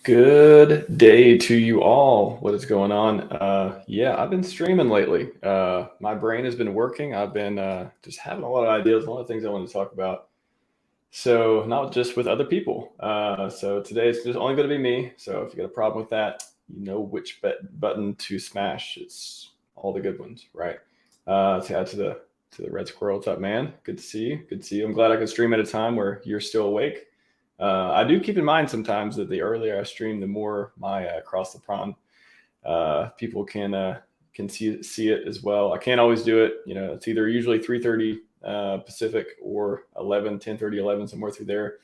Good day to you all. What is going on? Yeah, I've been streaming lately. My brain has been working. I've been just having a lot of ideas, a lot of things I want to talk about. So not just with other people. So today it's just only going to be me. So if you got a problem with that, you know which button to smash. It's all the good ones, right? To add to the red squirrel. What's up, man? Good to see you. Good to see you. I'm glad I could stream at a time where you're still awake. I do keep in mind sometimes that the earlier I stream, the more my across the pond people can see it as well. I can't always do it. You know, it's either usually 3:30 Pacific or 10:30, 11, somewhere through there.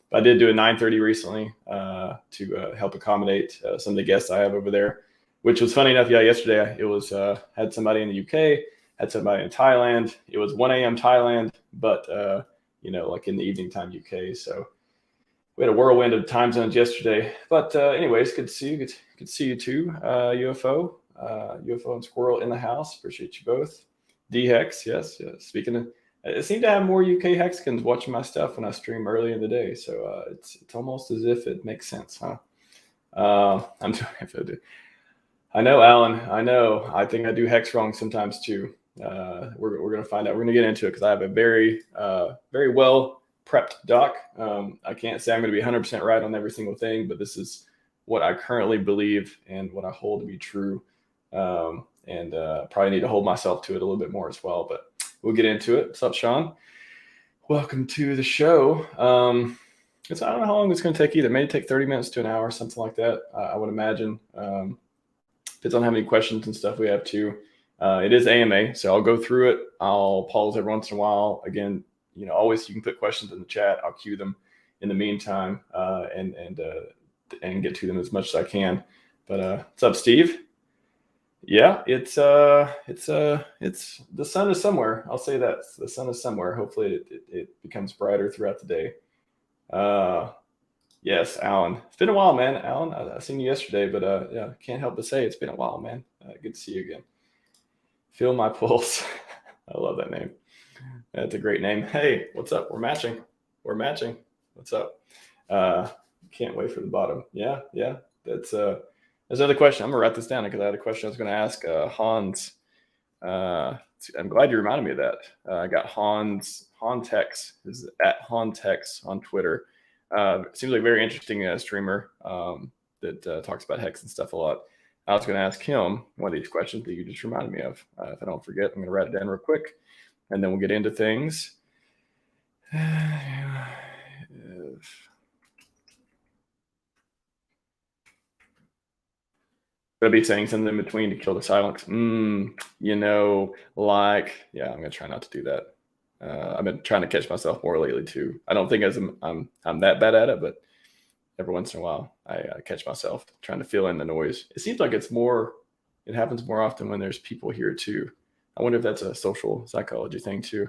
But I did do a 9:30 recently to help accommodate some of the guests I have over there, which was funny enough. Yeah, yesterday it was had somebody in the UK, had somebody in Thailand. It was 1 a.m. Thailand, but like in the evening time UK. So we had a whirlwind of time zones yesterday, but anyways, good to see you. Good to see you too, UFO and Squirrel in the house. Appreciate you both. HEX, yes. Speaking of, I seem to have more UK Hexicans watching my stuff when I stream early in the day, so it's almost as if it makes sense, huh? I'm doing. I know, Alan. I know. I think I do hex wrong sometimes too. We're gonna find out. We're gonna get into it because I have a very well prepped doc. I can't say I'm going to be 100% right on every single thing, but this is what I currently believe and what I hold to be true. And probably need to hold myself to it a little bit more as well, but we'll get into it. What's up, Sean? Welcome to the show. I don't know how long it's going to take either. Maybe take 30 minutes to an hour, something like that. I would imagine. Depends on how many questions and stuff we have too. It is AMA, so I'll go through it. I'll pause every once in a while. Again, always you can put questions in the chat. I'll queue them in the meantime and get to them as much as I can. But what's up, Steve? Yeah, it's the sun is somewhere. I'll say that the sun is somewhere. Hopefully it becomes brighter throughout the day. Yes, Alan. It's been a while, man. Alan, I seen you yesterday, but yeah, can't help but say it's been a while, man. Good to see you again. Feel my pulse. I love that name. That's a great name. Hey, what's up? We're matching. What's up? Can't wait for the bottom. Yeah. That's another question. I'm gonna write this down because I had a question I was gonna ask Hans. I'm glad you reminded me of that. I got HEX is at HEX on Twitter. Seems like a very interesting streamer that talks about hex and stuff a lot. I was gonna ask him one of these questions that you just reminded me of. If I don't forget, I'm gonna write it down real quick. And then we'll get into things. Gotta be saying something in between to kill the silence. I'm gonna try not to do that. I've been trying to catch myself more lately too. I don't think I'm that bad at it, but every once in a while I catch myself trying to fill in the noise. It seems like it happens more often when there's people here too. I wonder if that's a social psychology thing too.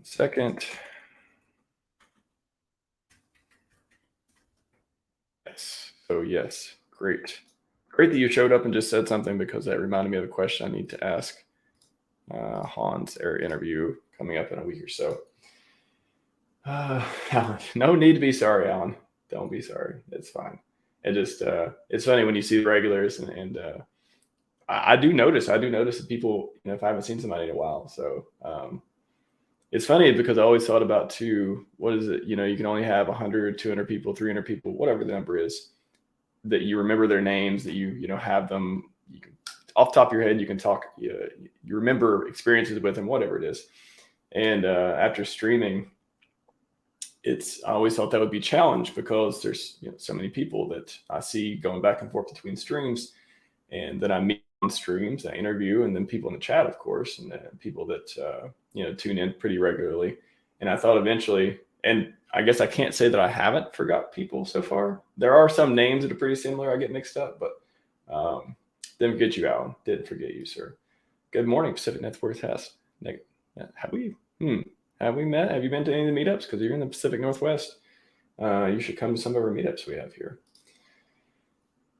Second. Yes. So yes, great that you showed up and just said something because that reminded me of a question I need to ask Hans interview coming up in a week or so. Alan, no need to be sorry, Alan. Don't be sorry. It's fine. It just it's funny when you see the regulars and I do notice that people, if I haven't seen somebody in a while. So it's funny because I always thought about too, what is it? You can only have 100, 200 people, 300 people, whatever the number is, that you remember their names, that you have them, you can, off the top of your head, you can talk, you remember experiences with them, whatever it is. And after streaming, I always thought that would be a challenge because there's so many people that I see going back and forth between streams, and then I meet on streams, I interview, and then people in the chat, of course, and then people that tune in pretty regularly. And I thought eventually, and I guess I can't say that I haven't forgot people so far. There are some names that are pretty similar. I get mixed up, but didn't forget you, Alan. Didn't forget you, sir. Good morning, Pacific Northwest. Have we met? Have you been to any of the meetups? Because you're in the Pacific Northwest. You should come to some of our meetups we have here.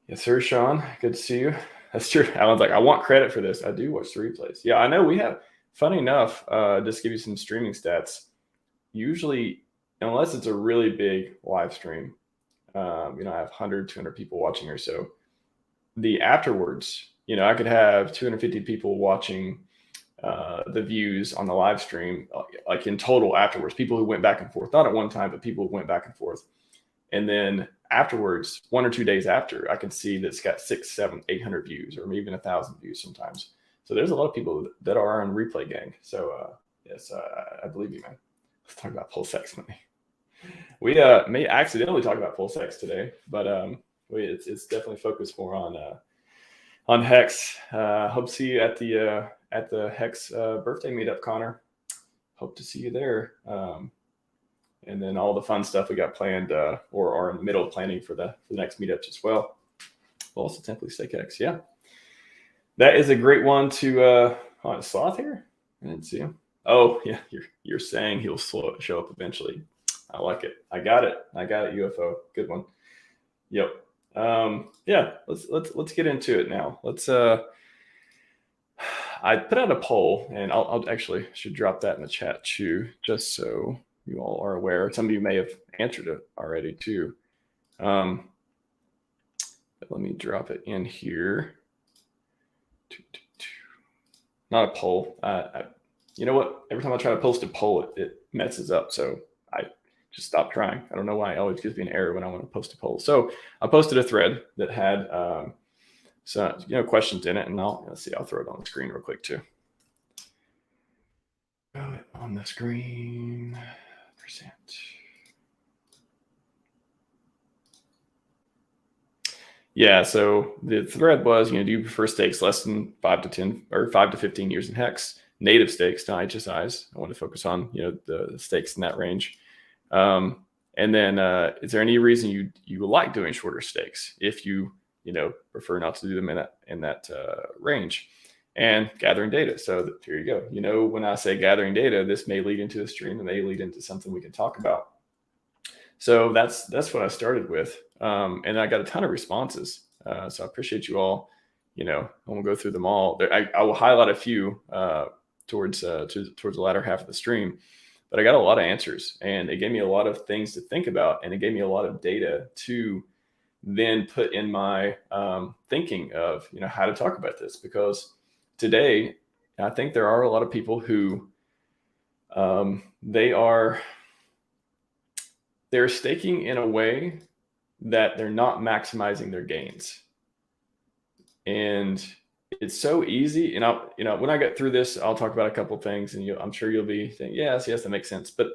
Yes, sir, Sean. Good to see you. That's true. Alan's like, I want credit for this. I do watch the replays. Yeah, I know we have. Funny enough, just to give you some streaming stats. usually, unless it's a really big live stream, I have 100, 200 people watching or so. The afterwards, I could have 250 people watching the views on the live stream, like in total afterwards, people who went back and forth, not at one time, but people who went back and forth. And then afterwards, 1 or 2 days after, I can see that it's got 600, 700, 800 views, or even 1,000 views sometimes. So there's a lot of people that are on Replay Gang. So yes, I believe you, man. Let's talk about PulseX money. We may accidentally talk about PulseX today, but it's definitely focused more on HEX. Hope to see you at the HEX birthday meetup, Connor. Hope to see you there. And then all the fun stuff we got planned or are in the middle of planning for the next meetups as well. Also, Template Stake HEX. Yeah. That is a great one to Sloth here. I didn't see him. Oh, yeah. You're saying he'll show up eventually. I like it. I got it, UFO. Good one. Yep. Yeah, let's get into it now. I put out a poll, and I'll actually should drop that in the chat too, just so you all are aware. Some of you may have answered it already too. But let me drop it in here. Not a poll. You know what? Every time I try to post a poll, it messes up. So I just stopped trying. I don't know why it always gives me an error when I want to post a poll. So I posted a thread that had some questions in it, and let's see. I'll throw it on the screen real quick too. Throw it on the screen. %. Yeah, so the thread was, do you prefer stakes less than 5 to 10 or 5 to 15 years in HEX, native stakes, not HSIs? I want to focus on, the stakes in that range. And then is there any reason you like doing shorter stakes if you, prefer not to do them in that range? And gathering data. So here you go. When I say gathering data, this may lead into a stream. It may lead into something we can talk about. So that's what I started with. And I got a ton of responses. So I appreciate you all. I won't go through them all. I will highlight a few towards the latter half of the stream. But I got a lot of answers, and it gave me a lot of things to think about, and it gave me a lot of data to then put in my thinking of how to talk about this. Because today, I think there are a lot of people who they're staking in a way that they're not maximizing their gains. And it's so easy. When I get through this, I'll talk about a couple of things, and I'm sure you'll be thinking, yes, that makes sense. But,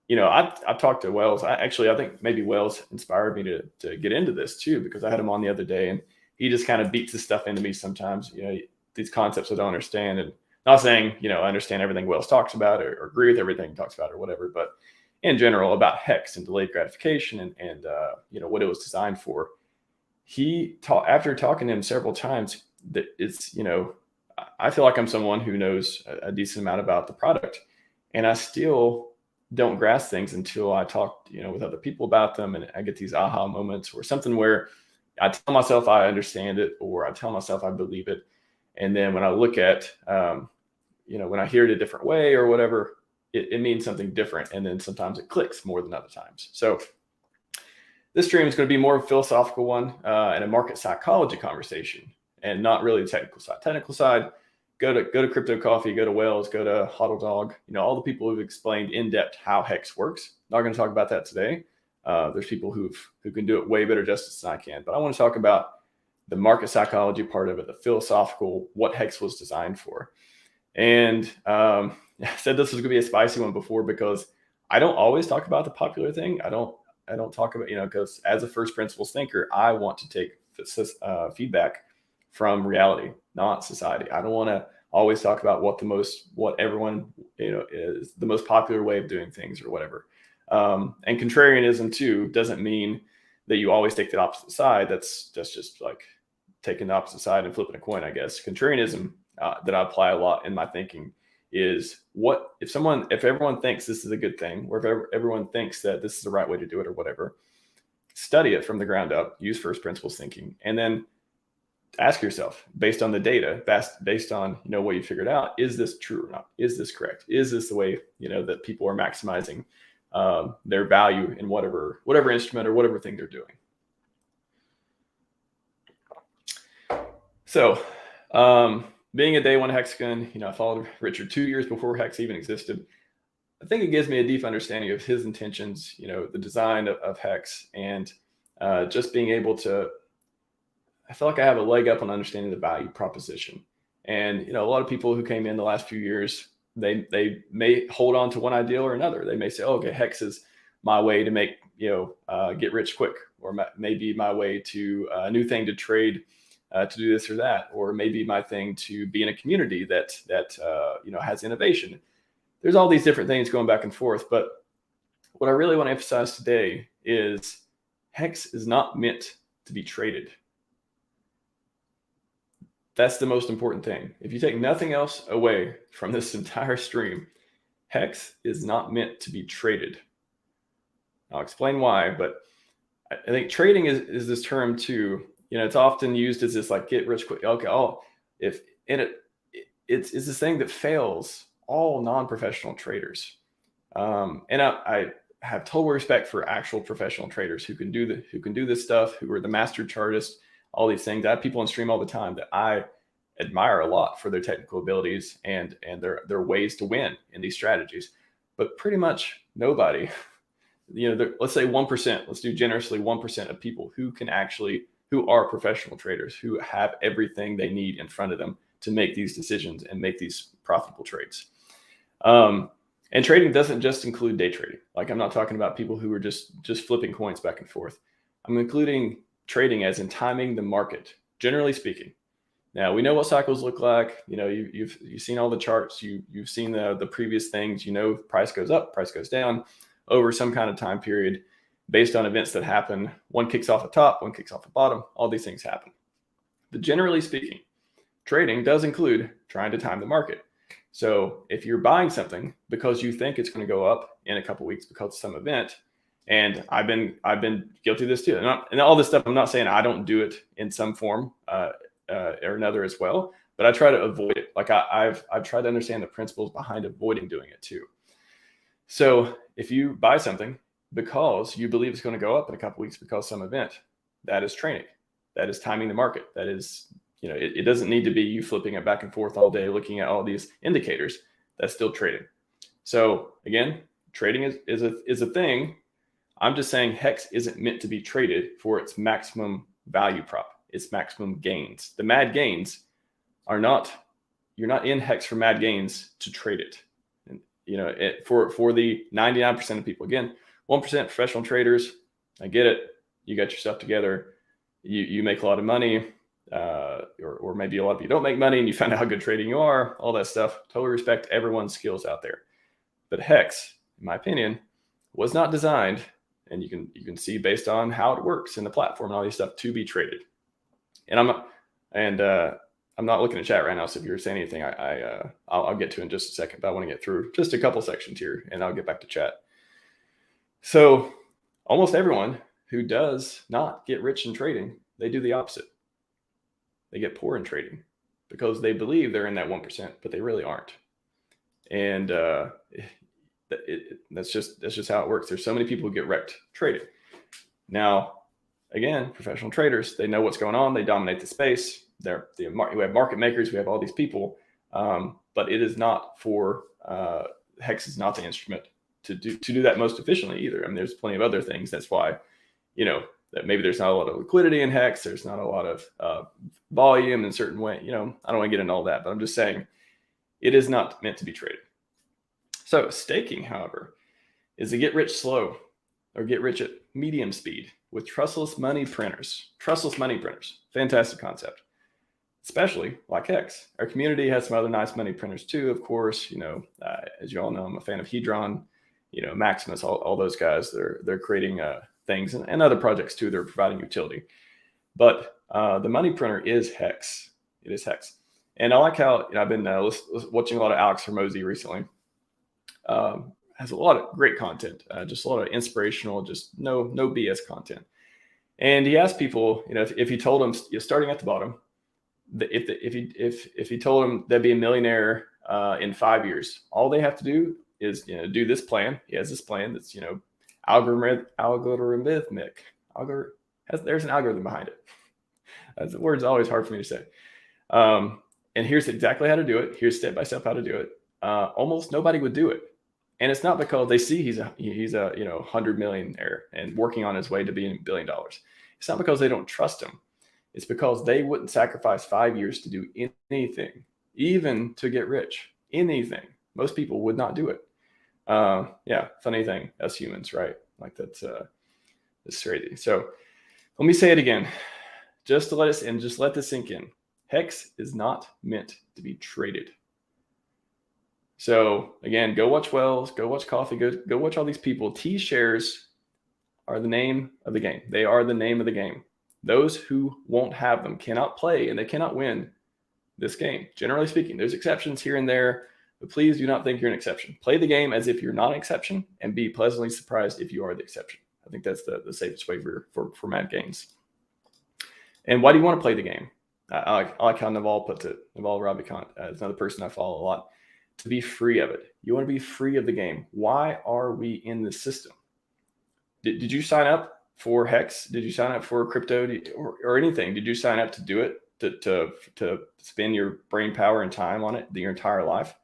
I've talked to Wells. I think maybe Wells inspired me to get into this too, because I had him on the other day, and he just kind of beats this stuff into me sometimes, these concepts I don't understand. And not saying, I understand everything Wells talks about or agree with everything he talks about or whatever, but in general about HEX and delayed gratification and what it was designed for. After talking to him several times, that it's, I feel like I'm someone who knows a decent amount about the product, and I still don't grasp things until I talk, with other people about them, and I get these aha moments or something where I tell myself I understand it, or I tell myself I believe it. And then when I look at, when I hear it a different way or whatever, it means something different. And then sometimes it clicks more than other times. So this stream is going to be more of a philosophical one and a market psychology conversation, and not really the technical side. Technical side, go to Crypto Coffee, go to Wells, go to Hodl Dog, all the people who've explained in depth how HEX works. Not going to talk about that today. There's people who can do it way better justice than I can. But I want to talk about the market psychology part of it, the philosophical, what HEX was designed for. And I said this was going to be a spicy one before, because I don't always talk about the popular thing. I don't talk about, because as a first principles thinker, I want to take feedback from reality, not society. I don't want to always talk about what everyone, is the most popular way of doing things or whatever. And contrarianism too doesn't mean that you always take the opposite side. That's just like taking the opposite side and flipping a coin, I guess. Contrarianism that I apply a lot in my thinking is, what if everyone thinks this is a good thing, or if everyone thinks that this is the right way to do it or whatever, study it from the ground up, use first principles thinking, and then ask yourself, based on the data, based on what you figured out, is this true or not? Is this correct? Is this the way that people are maximizing their value in whatever instrument or whatever thing they're doing? So, being a day one Hexagon, I followed Richard 2 years before Hex even existed. I think it gives me a deep understanding of his intentions, the design of Hex, and just being able to, I feel like I have a leg up on understanding the value proposition. And, a lot of people who came in the last few years, they may hold on to one ideal or another. They may say, oh, okay, Hex is my way to make, get rich quick, or maybe my way to a new thing to trade, to do this or that, or maybe my thing to be in a community that has innovation. There's all these different things going back and forth. But what I really want to emphasize today is Hex is not meant to be traded. That's the most important thing. If you take nothing else away from this entire stream, Hex is not meant to be traded. I'll explain why, but I think trading is this term too. It's often used as this like get rich quick. Okay, it's this thing that fails all non-professional traders. And I have total respect for actual professional traders who can do this stuff, who are the master chartists, all these things. I have people on stream all the time that I admire a lot for their technical abilities and their ways to win in these strategies. But pretty much nobody, let's say 1%, let's do generously 1% of people who are professional traders, who have everything they need in front of them to make these decisions and make these profitable trades. And trading doesn't just include day trading. Like, I'm not talking about people who are just flipping coins back and forth. I'm including trading as in timing the market, generally speaking. Now, we know what cycles look like. You've seen all the charts. You've seen the previous things. Price goes up, price goes down over some kind of time period based on events that happen. One kicks off the top, one kicks off the bottom. All these things happen. But generally speaking, trading does include trying to time the market. So if you're buying something because you think it's going to go up in a couple of weeks because of some event, and I've been guilty of this too, and all this stuff, I'm not saying I don't do it in some form or another as well, but I try to avoid it. Like I've tried to understand the principles behind avoiding doing it too. So if you buy something because you believe it's going to go up in a couple of weeks because of some event, that is trading. That is timing the market. That is, it doesn't need to be you flipping it back and forth all day, looking at all these indicators. That's still trading. So again, trading is a thing. I'm just saying Hex isn't meant to be traded for its maximum value prop, its maximum gains. The mad gains are not, you're not in Hex for mad gains to trade it. And, for the 99% of people, again, 1% professional traders, I get it. You got your stuff together. You make a lot of money, or maybe a lot of you don't make money and you find out how good trading you are, all that stuff. Totally respect everyone's skills out there. But Hex, in my opinion, was not designed, and you can see based on how it works in the platform and all these stuff, to be traded. And I'm not looking at chat right now, so if you're saying anything, I'll get to in just a second, but I want to get through just a couple sections here and I'll get back to chat. So almost everyone who does not get rich in trading, they do the opposite. They get poor in trading because they believe they're in that 1%, but they really aren't. And that's just how it works. There's so many people who get wrecked trading. Now, again, professional traders, they know what's going on. They dominate the space. We have market makers. We have all these people, but it is not for Hex is not the instrument to do that most efficiently either. I mean, there's plenty of other things. That's why, that maybe there's not a lot of liquidity in Hex. There's not a lot of volume in certain way. I don't want to get into all that, but I'm just saying it is not meant to be traded. So staking, however, is a get rich slow or get rich at medium speed with trustless money printers. Trustless money printers, fantastic concept, especially like Hex. Our community has some other nice money printers too, of course. As you all know, I'm a fan of Hedron, Maximus, all those guys. They're creating things and other projects too. They're providing utility, but the money printer is Hex. It is Hex, and I like how I've been watching a lot of Alex Hormozy recently. Has a lot of great content, just a lot of inspirational, just no BS content. And he asked people, if you told them you're starting at the bottom, if he told them they'd be a millionaire in 5 years, all they have to do is do this plan. He has this plan that's algorithmic. There's an algorithm behind it. The word's always hard for me to say. And here's exactly how to do it. Here's step by step how to do it. Almost nobody would do it, and it's not because they see he's a 100 millionaire and working on his way to being $1 billion. It's not because they don't trust him. It's because they wouldn't sacrifice 5 years to do anything, even to get rich. Anything. Most people would not do it. Yeah, funny thing as humans, right? Like that's crazy. So let me say it again, just to let us in, just let this sink in. HEX is not meant to be traded. So again, go watch Wells, go watch Coffee, go watch all these people. T-shares are the name of the game. They are the name of the game. Those who won't have them cannot play, and they cannot win this game. Generally speaking, there's exceptions here and there, but please do not think you're an exception. Play the game as if you're not an exception, and be pleasantly surprised if you are the exception. I think that's the safest way for mad gains. And why do you want to play the game? I like how Naval puts it. Naval Ravikant is another person I follow a lot. To be free of it. You want to be free of the game. Why are we in this system? Did you sign up for HEX? Did you sign up for crypto or anything? Did you sign up to do it, to spend your brain power and time on it your entire life?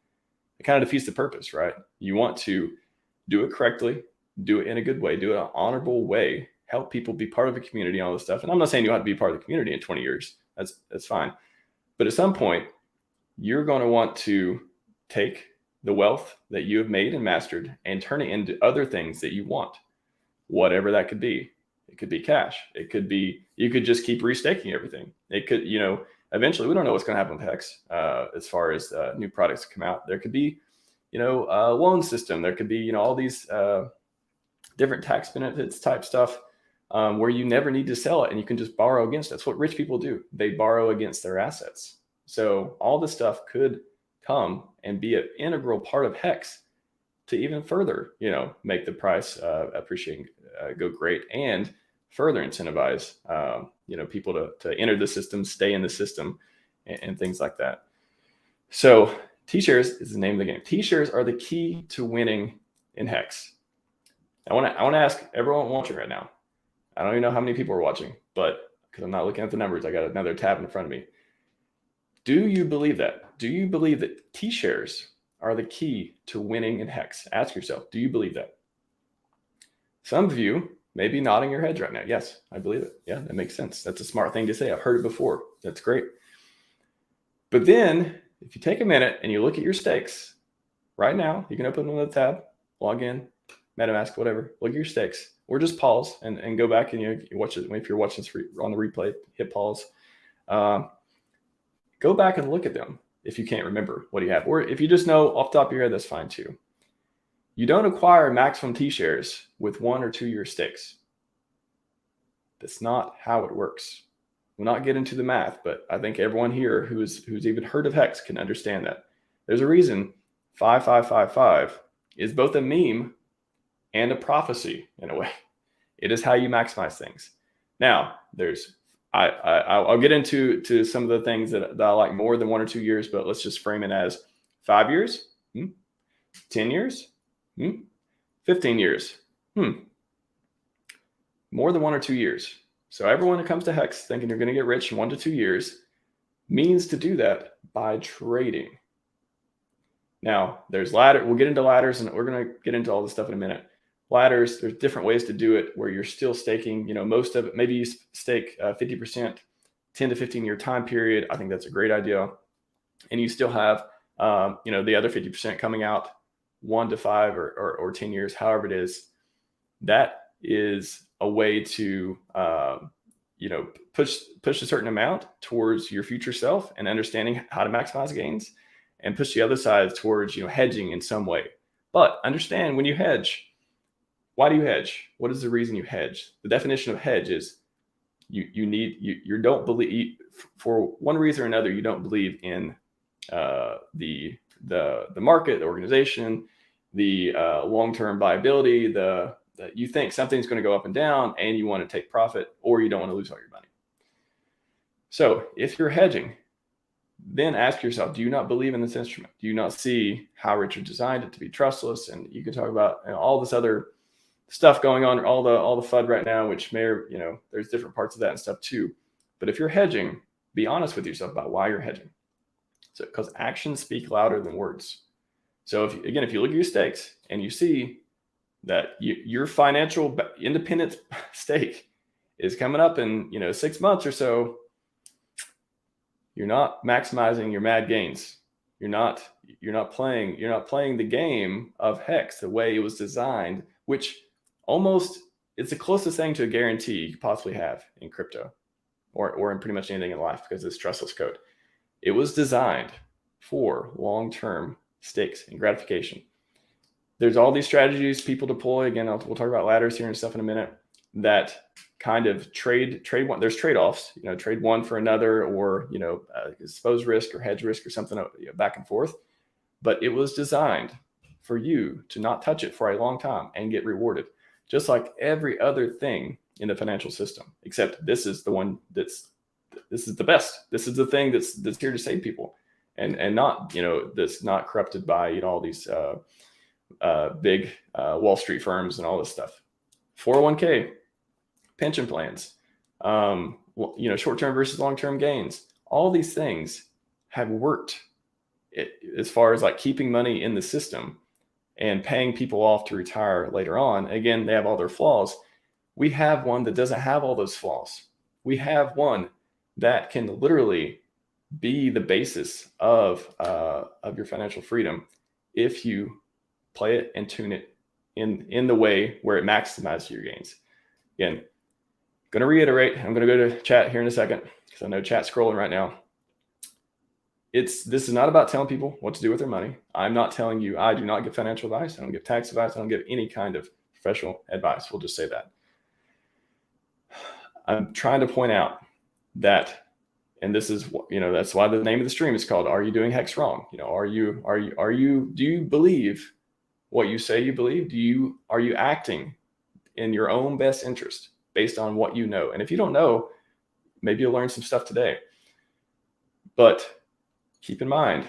It kind of defeats the purpose, right? You want to do it correctly, do it in a good way, do it in an honorable way, help people be part of a community, all this stuff. And I'm not saying you have to be part of the community in 20 years. That's fine. But at some point, you're going to want to take the wealth that you have made and mastered and turn it into other things that you want, whatever that could be. It could be cash. It could be, you could just keep restaking everything. It could, eventually we don't know what's going to happen with HEX as far as new products come out. There could be, a loan system. There could be, all these different tax benefits type stuff where you never need to sell it and you can just borrow against it. That's what rich people do. They borrow against their assets. So all this stuff could come and be an integral part of HEX to even further, make the price appreciate, go great, and further incentivize, people to enter the system, stay in the system, and things like that. So T-shares is the name of the game. T-shares are the key to winning in HEX. I want to ask everyone watching right now. I don't even know how many people are watching, but because I'm not looking at the numbers, I got another tab in front of me. Do you believe that? Do you believe that T-shares are the key to winning in HEX? Ask yourself, do you believe that? Some of you may be nodding your heads right now. Yes, I believe it. Yeah, that makes sense. That's a smart thing to say. I've heard it before. That's great. But then if you take a minute and you look at your stakes right now, you can open another tab, log in, MetaMask, whatever, look at your stakes, or just pause and go back and you watch it. If you're watching this on the replay, hit pause. Go back and look at them if you can't remember what you have. Or if you just know off the top of your head, that's fine too. You don't acquire maximum T-shares with 1 or 2 year stakes. That's not how it works. We'll not get into the math, but I think everyone here who's even heard of HEX can understand that. There's a reason 5555 is both a meme and a prophecy in a way. It is how you maximize things. Now, I'll get into some of the things that I like more than 1 or 2 years, but let's just frame it as 5 years, 10 years, 15 years, more than 1 or 2 years. So everyone that comes to HEX thinking you're going to get rich in 1 to 2 years means to do that by trading. Now, there's ladder. We'll get into ladders, and we're going to get into all this stuff in a minute. Ladders, there's different ways to do it where you're still staking, most of it. Maybe you stake 50%, 10 to 15 year time period. I think that's a great idea. And you still have, the other 50% coming out 1 to 5 or 10 years, however it is. That is a way to, push a certain amount towards your future self and understanding how to maximize gains, and push the other side towards, hedging in some way. But understand, when you hedge, why do you hedge? What is the reason you hedge? The definition of hedge is you don't believe, for one reason or another, you don't believe in the market, the organization, the long-term viability, you think something's going to go up and down and you want to take profit, or you don't want to lose all your money. So if you're hedging, then ask yourself, do you not believe in this instrument? Do you not see how Richard designed it to be trustless? And you can talk about all this other stuff going on, all the FUD right now, which may, there's different parts of that and stuff too. But if you're hedging, be honest with yourself about why you're hedging. So, because actions speak louder than words. So if you look at your stakes and you see that your financial independence stake is coming up in 6 months or so, you're not maximizing your mad gains. You're not playing the game of HEX the way it was designed, which almost it's the closest thing to a guarantee you could possibly have in crypto or in pretty much anything in life, because it's trustless code. It was designed for long-term stakes and gratification. There's all these strategies people deploy. Again, we'll talk about ladders here and stuff in a minute, that kind of trade one. There's trade-offs, trade one for another, or expose risk or hedge risk or something, back and forth. But it was designed for you to not touch it for a long time and get rewarded, just like every other thing in the financial system. Except this is the one this is the best. This is the thing that's here to save people, and not that's not corrupted by all these big Wall Street firms and all this stuff. 401k, pension plans, short-term versus long-term gains. All these things have worked as far as like keeping money in the system and paying people off to retire later on. Again, they have all their flaws. We have one that doesn't have all those flaws. We have one that can literally be the basis of your financial freedom if you play it and tune it in the way where it maximizes your gains. Again, going to reiterate, I'm going to go to chat here in a second because I know chat's scrolling right now. This is not about telling people what to do with their money. I'm not telling you, I do not give financial advice. I don't give tax advice. I don't give any kind of professional advice. We'll just say that. I'm trying to point out that, and this is, that's why the name of the stream is called, Are You Doing HEX Wrong? Do you believe what you say you believe? Are you acting in your own best interest based on what you know? And if you don't know, maybe you'll learn some stuff today. But keep in mind,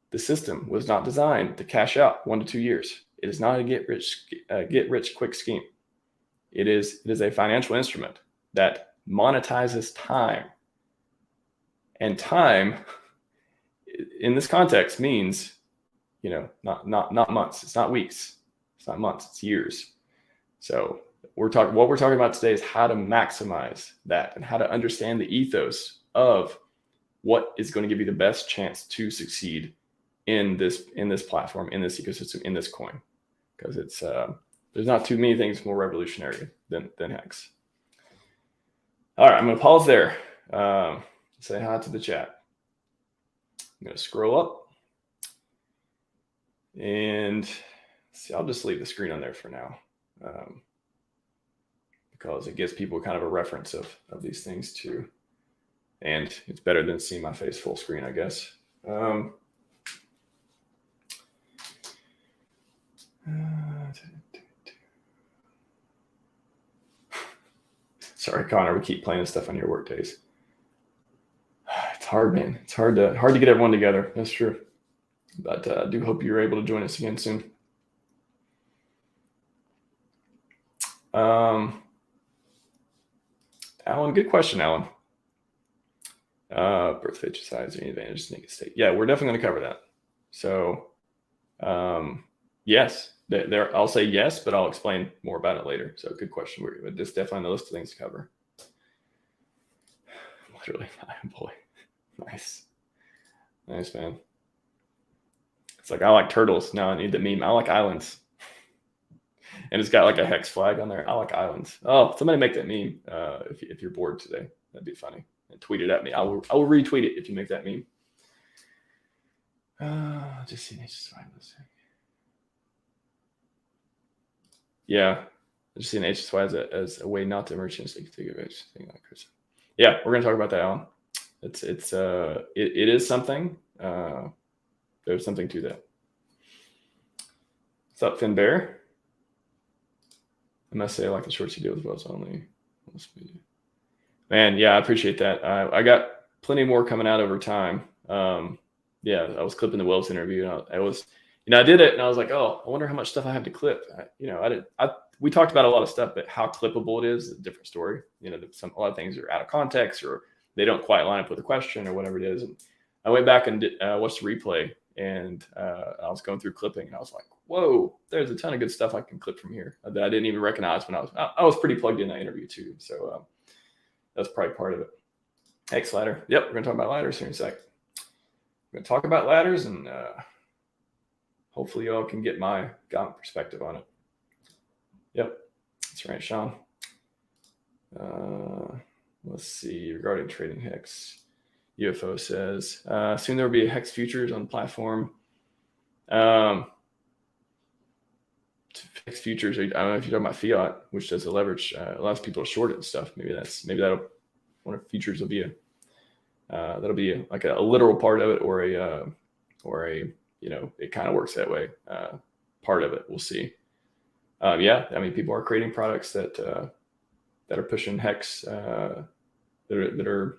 the system was not designed to cash out 1 to 2 years. It is not a get rich quick scheme. It is a financial instrument that monetizes time. And time in this context means, not months. It's not weeks. It's not months. It's years. So what we're talking about today is how to maximize that and how to understand the ethos of what is going to give you the best chance to succeed in this platform, in this ecosystem, in this coin, because it's there's not too many things more revolutionary than HEX. All right, I'm going to pause there. Say hi to the chat. I'm going to scroll up and see. I'll just leave the screen on there for now, because it gives people kind of a reference of these things too. And it's better than seeing my face full screen, I guess. Sorry, Connor, we keep playing stuff on your work days. It's hard, man. It's hard to get everyone together. That's true. But I do hope you're able to join us again soon. Alan, good question, Alan. Birth HSIs, any advantages in state? Yeah, we're definitely going to cover that. So, yes, I'll say yes, but I'll explain more about it later. So, good question. We're just definitely on the list of things to cover. Literally, boy, nice, man. It's like I like turtles. Now I need the meme. I like islands, and it's got like a HEX flag on there. I like islands. Oh, somebody make that meme. If you're bored today, that'd be funny. And tweet it at me. I will retweet it if you make that meme. Just see HSI. Yeah, I just see an HSI as a way not to merchant thing like Chris. Yeah, we're gonna talk about that, Alan. It is something. There's something to that. What's up, Finn Bear? I must say I like the shorts you do with votes only. Man, yeah, I appreciate that. I got plenty more coming out over time. Yeah, I was clipping the Wells interview, and I was, I did it, and I was like, oh, I wonder how much stuff I have to clip. We talked about a lot of stuff, but how clippable it is a different story. A lot of things are out of context, or they don't quite line up with the question, or whatever it is. And I went back and watched the replay, and I was going through clipping, and I was like, whoa, there's a ton of good stuff I can clip from here that I didn't even recognize when I was pretty plugged in that interview too. So that's probably part of it. HEX ladder. Yep, we're gonna talk about ladders here in a sec. We're gonna talk about ladders, and hopefully y'all can get my perspective on it. Yep, that's right, Sean. Let's see, regarding trading HEX, UFO says, soon there will be a HEX futures on the platform. HEX futures, I don't know if you're talking about fiat, which does a leverage, allows people to short it and stuff. Maybe that'll, one of futures will be that'll be like a literal part of it, or a it kind of works that way. Part of it, we'll see. Yeah, I mean, people are creating products that are pushing HEX, that are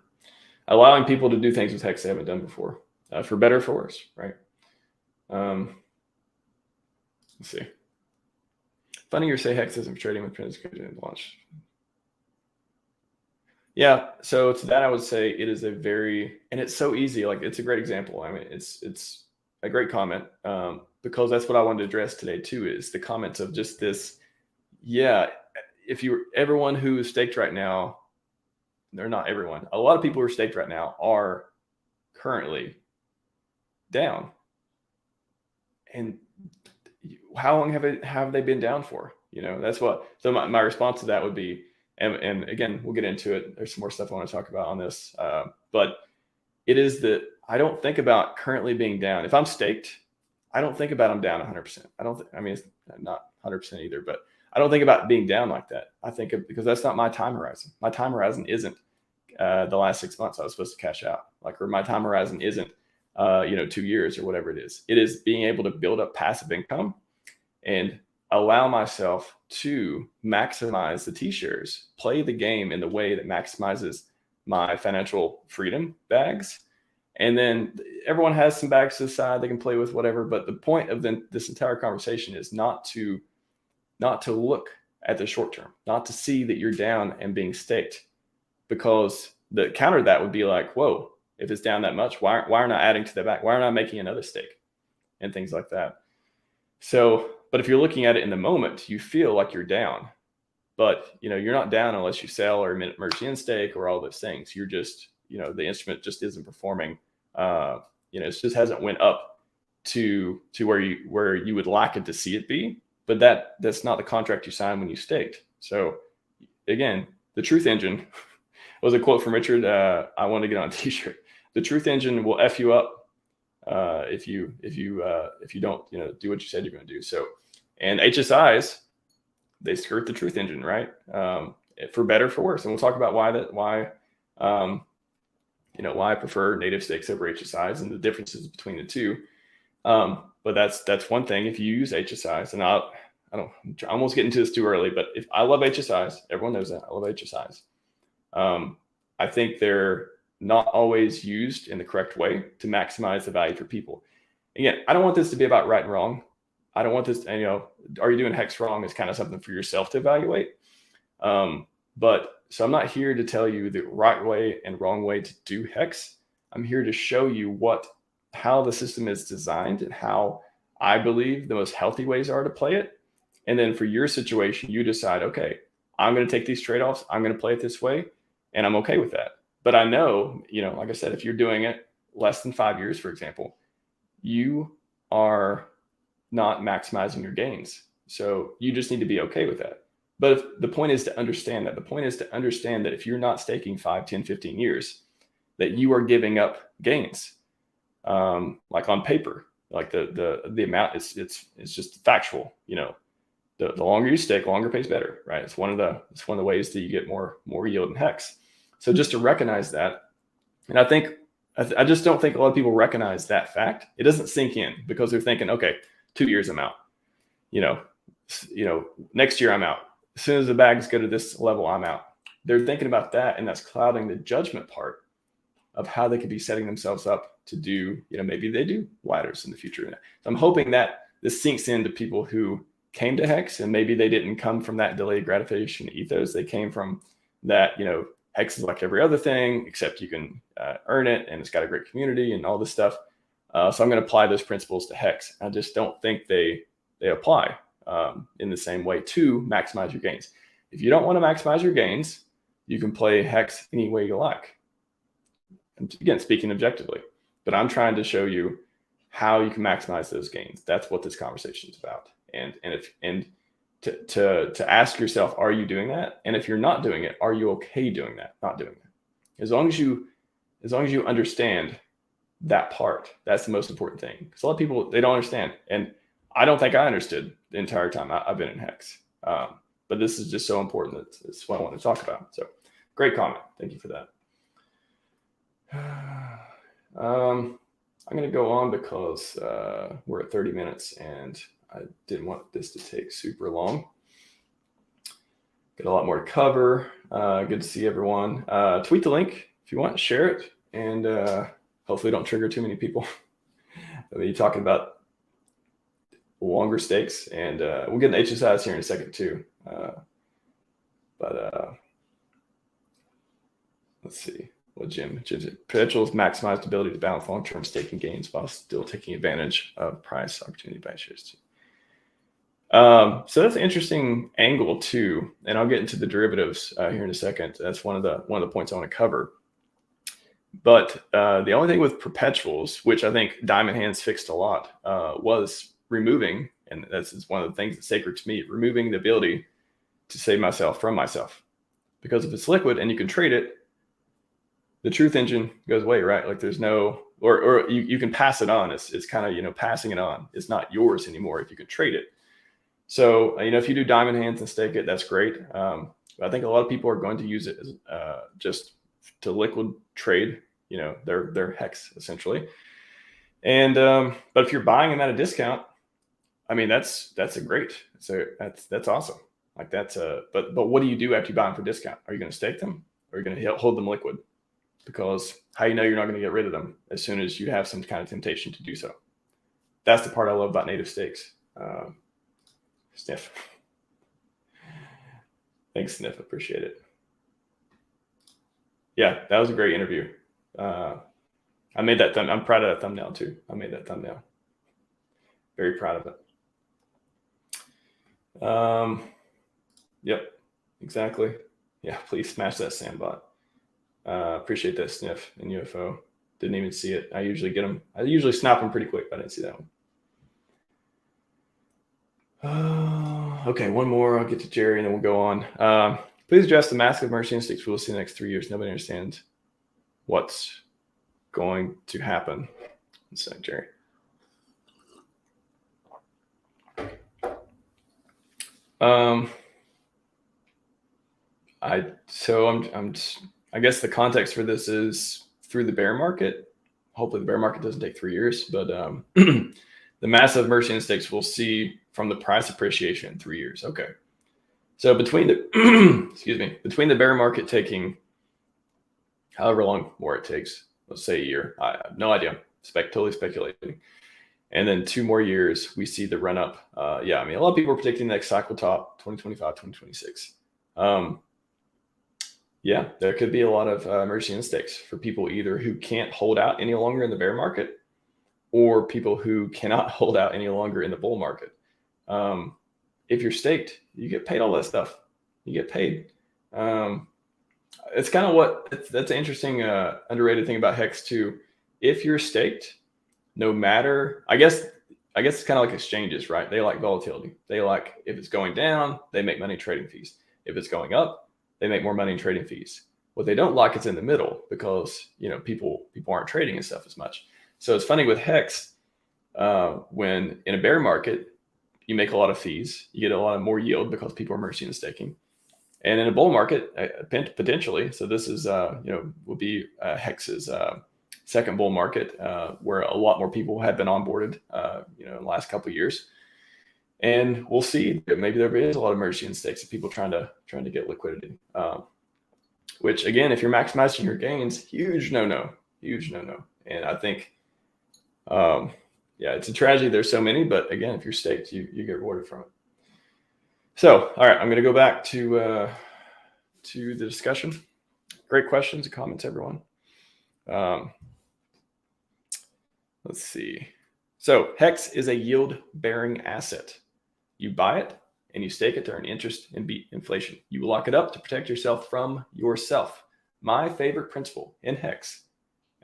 allowing people to do things with HEX they haven't done before, for better or for worse, right? Let's see. Funny you say HEX isn't trading with printed and launch. Yeah, so to that I would say it is and it's so easy. Like, it's a great example. I mean, it's a great comment, because that's what I wanted to address today too, is the comments of just this. Yeah, everyone who is staked right now, they're not everyone. A lot of people who are staked right now are currently down. And how long have they been down for? That's what. So my response to that would be, and again, we'll get into it. There's some more stuff I want to talk about on this, but it is that I don't think about currently being down. If I'm staked, I don't think about I'm down 100%. I mean, it's not 100% either, but I don't think about being down like that. I think because that's not my time horizon. My time horizon isn't the last 6 months I was supposed to cash out, or my time horizon isn't 2 years or whatever it is. It is being able to build up passive income and allow myself to maximize the T-shares, play the game in the way that maximizes my financial freedom bags. And then everyone has some bags to the side they can play with, whatever. But the point of this entire conversation is not to look at the short term, not to see that you're down and being staked, because the counter to that would be like, whoa, if it's down that much, why aren't I adding to the back? Why aren't I making another stake and things like that? So, but if you're looking at it in the moment, you feel like you're down, but you're not down unless you sell or merge in stake or all those things. You're just, the instrument just isn't performing. It just hasn't went up to where you would like it to see it be. But that's not the contract you signed when you staked. So again, the truth engine was a quote from Richard. I want to get on a t-shirt. The truth engine will F you up if you don't do what you said you're going to do. So, and HSIs, they skirt the truth engine, right? For better, for worse. And we'll talk about why I prefer native stakes over HSIs and the differences between the two. But that's one thing. If you use HSIs, and I almost get into this too early, but if I love HSIs, everyone knows that I love HSIs. I think they're not always used in the correct way to maximize the value for people. Again, I don't want this to be about right and wrong. I don't want this, are you doing HEX wrong is kind of something for yourself to evaluate. But so I'm not here to tell you the right way and wrong way to do HEX. I'm here to show you how the system is designed and how I believe the most healthy ways are to play it. And then for your situation, you decide, okay, I'm going to take these trade-offs. I'm going to play it this way, and I'm okay with that. But I know, like I said, if you're doing it less than 5 years, for example, you are not maximizing your gains. So you just need to be okay with that. But the point is to understand that. The point is to understand that if you're not staking 5, 10, 15 years, that you are giving up gains. Like on paper, like the amount it's just factual. The longer you stake, longer pays better, right? It's one of the ways that you get more yield in HEX. So just to recognize that, and I just don't think a lot of people recognize that fact. It doesn't sink in because they're thinking, okay, 2 years I'm out. Next year I'm out. As soon as the bags go to this level, I'm out. They're thinking about that, and that's clouding the judgment part of how they could be setting themselves up to do, maybe they do widers in the future. So I'm hoping that this sinks into people who came to HEX, and maybe they didn't come from that delayed gratification ethos. They came from that, HEX is like every other thing, except you can earn it, and it's got a great community and all this stuff. So I'm going to apply those principles to HEX. I just don't think they apply in the same way to maximize your gains. If you don't want to maximize your gains, you can play HEX any way you like. And again, speaking objectively, but I'm trying to show you how you can maximize those gains. That's what this conversation is about. And to ask yourself, are you doing that? And if you're not doing it, are you okay doing that? Not doing it. As long as you understand that part, that's the most important thing. Because a lot of people, they don't understand, and I don't think I understood the entire time I've been in HEX. But this is just so important that it's what I want to talk about. So, great comment. Thank you for that. I'm going to go on because we're at 30 minutes and I didn't want this to take super long. Got a lot more to cover. Good to see everyone. Tweet the link if you want, share it, and hopefully don't trigger too many people. I mean, you're talking about longer stakes, and we'll get an HSIs here in a second too. Let's see. Well, Jim, Perpetual's maximized ability to balance long-term staking gains while still taking advantage of price opportunity by shares. So that's an interesting angle too, and I'll get into the derivatives here in a second. That's one of the points I want to cover. But the only thing with perpetuals, which I think Diamond Hands fixed a lot, was removing, and this is one of the things that's sacred to me, removing the ability to save myself from myself. Because if it's liquid and you can trade it, the truth engine goes away, right? Like there's no, or you can pass it on. It's kind of, passing it on. It's not yours anymore if you can trade it. So, if you do Diamond Hands and stake it, that's great. I think a lot of people are going to use it as just to liquid trade, their HEX essentially. And, but if you're buying them at a discount, I mean, that's great. So that's awesome. Like but what do you do after you buy them for discount? Are you going to stake them, or are you going to hold them liquid? Because how you know you're not going to get rid of them as soon as you have some kind of temptation to do so. That's the part I love about native stakes. Sniff. Thanks, Sniff. Appreciate it. Yeah, that was a great interview. I made that I'm proud of that thumbnail too. I made that thumbnail. Very proud of it. Yep, exactly. Yeah, please smash that sandbot. Appreciate that, Sniff and UFO. Didn't even see it. I usually get them. I usually snap them pretty quick, but I didn't see that one. Okay, one more. I'll get to Jerry and then we'll go on. Please address the massive mercy instincts we'll see in the next 3 years. Nobody understands what's going to happen. One sec, Jerry. I guess the context for this is through the bear market. Hopefully the bear market doesn't take 3 years, but the massive mercy instincts we'll see from the price appreciation in 3 years. Okay. So between the bear market taking however long more it takes, let's say a year, I have no idea, totally speculating. And then 2 more years, we see the run up. A lot of people are predicting the next cycle top 2025, 2026. There could be a lot of mercy instincts for people either who can't hold out any longer in the bear market, or people who cannot hold out any longer in the bull market. If you're staked, you get paid all that stuff. You get paid. It's kind of that's an interesting underrated thing about HEX too. If you're staked, no matter, I guess it's kind of like exchanges, right? They like volatility. They like, if it's going down, they make money trading fees. If it's going up, they make more money in trading fees. What they don't like is in the middle, because people aren't trading and stuff as much. So it's funny with HEX, when in a bear market, you make a lot of fees, you get a lot of more yield because people are mercy and staking. And in a bull market, potentially, so this is will be HEX's second bull market, where a lot more people have been onboarded in the last couple of years. And we'll see that maybe there is a lot of mercy and stakes of people trying to get liquidity. Which again, if you're maximizing your gains, huge no. huge no-no. And I think, yeah, it's a tragedy. There's so many, but again, if you're staked, you get rewarded from it. So, all right, I'm going to go back to the discussion. Great questions and comments, everyone. Let's see. So HEX is a yield-bearing asset. You buy it and you stake it to earn interest and beat inflation. You lock it up to protect yourself from yourself. My favorite principle in HEX,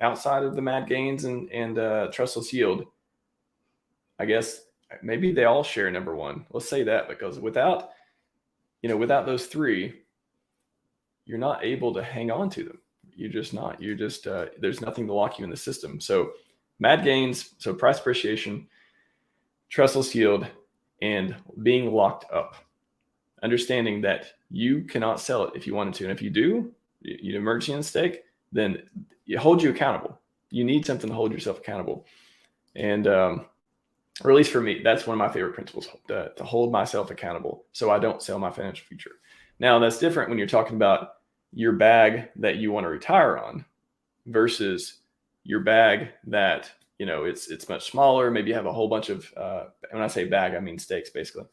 outside of the mad gains and trustless yield, I guess maybe they all share number one. Let's say that, because without those three, you're not able to hang on to them. You're just not. You're just there's nothing to lock you in the system. So mad gains, so price appreciation, trustless yield, and being locked up. Understanding that you cannot sell it if you wanted to, and if you do, you emergency in stake, then it holds you accountable. You need something to hold yourself accountable, and or at least for me, that's one of my favorite principles, to hold myself accountable so I don't sell my financial future. Now, that's different when you're talking about your bag that you want to retire on versus your bag that, it's much smaller. Maybe you have a whole bunch of, when I say bag, I mean stakes, basically.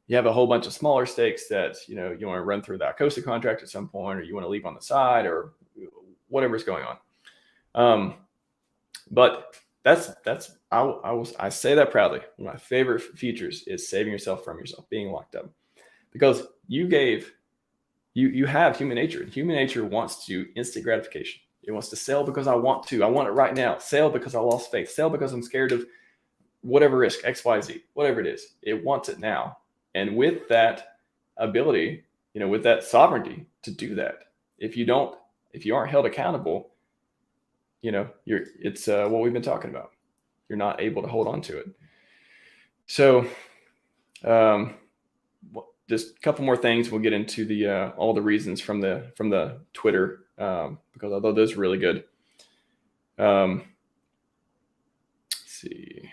You have a whole bunch of smaller stakes that, you want to run through the Acosta contract at some point, or you want to leave on the side, or whatever's going on. But I say that proudly. One of my favorite features is saving yourself from yourself, being locked up, because you have human nature, and human nature wants to instant gratification. It wants to sell because I want to. I want it right now. Sell because I lost faith. Sell because I'm scared of whatever risk, X, Y, Z, whatever it is. It wants it now. And with that ability, with that sovereignty to do that, if you aren't held accountable, it's what we've been talking about. You're not able to hold on to it. So, just a couple more things. We'll get into the all the reasons from the Twitter, because I thought those were really good. Let's see.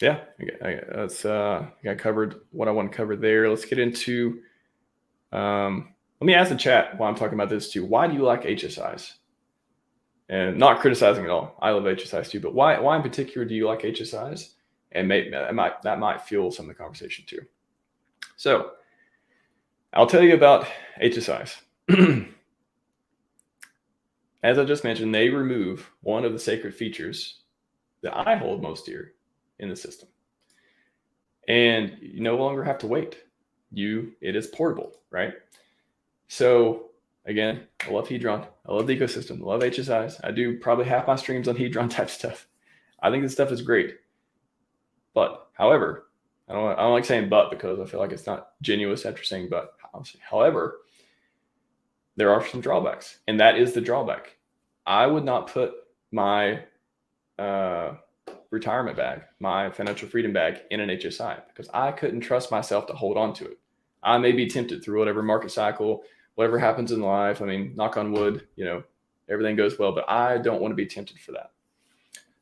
Yeah, I covered what I want to cover there. Let's get into. Let me ask the chat while I'm talking about this too. Why do you like HSIs? And not criticizing at all. I love HSIs too, but why in particular do you like HSIs? And that might fuel some of the conversation too. So I'll tell you about HSIs. As I just mentioned, they remove one of the sacred features that I hold most dear in the system. And you no longer have to wait. It is portable, right? So again, I love Hedron. I love the ecosystem. I love HSIs. I do probably half my streams on Hedron type stuff. I think this stuff is great. But however, I don't like saying but, because I feel like it's not genuine after saying but. However, there are some drawbacks, and that is the drawback. I would not put my retirement bag, my financial freedom bag, in an HSI, because I couldn't trust myself to hold on to it. I may be tempted through whatever market cycle, whatever happens in life. I mean, knock on wood, everything goes well, but I don't want to be tempted for that.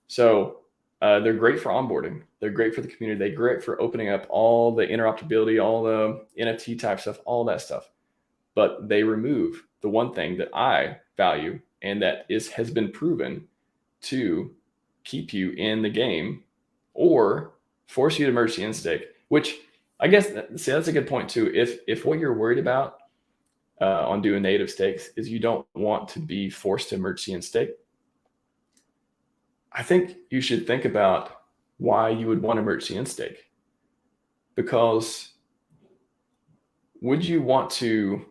So they're great for onboarding. They're great for the community. They're great for opening up all the interoperability, all the NFT type stuff, all that stuff. But they remove the one thing that I value, and that has been proven to keep you in the game or force you to merge the in-stake, which I guess, see, that's a good point too. If what you're worried about on doing native stakes is you don't want to be forced to merge the in-stake, I think you should think about why you would want to merge the in-stake. Because would you want to,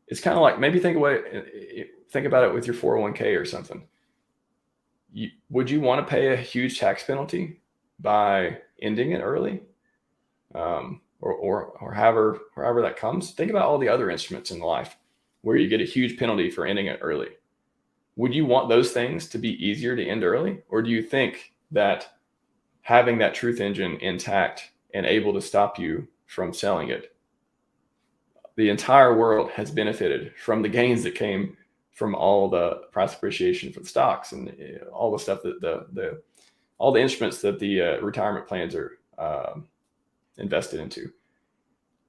it's kind of like, maybe think about it with your 401k or something. Would you want to pay a huge tax penalty by ending it early? Or however that comes. Think about all the other instruments in life where you get a huge penalty for ending it early. Would you want those things to be easier to end early? Or do you think that having that truth engine intact and able to stop you from selling it, the entire world has benefited from the gains that came from all the price appreciation for the stocks and all the stuff that all the instruments that the retirement plans are invested into?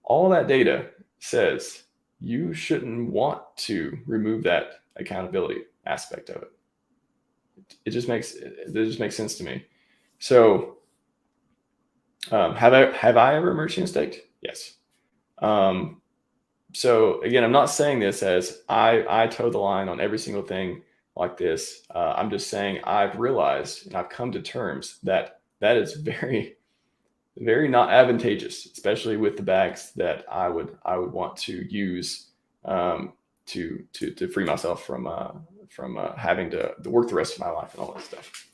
All that data says you shouldn't want to remove that accountability aspect of it. It just makes sense to me. So have I ever merged and staked? Yes. So again, I'm not saying this as I toe the line on every single thing like this. I'm just saying I've realized and I've come to terms that is very, very not advantageous, especially with the bags that I would want to use to free myself from having to work the rest of my life and all that stuff.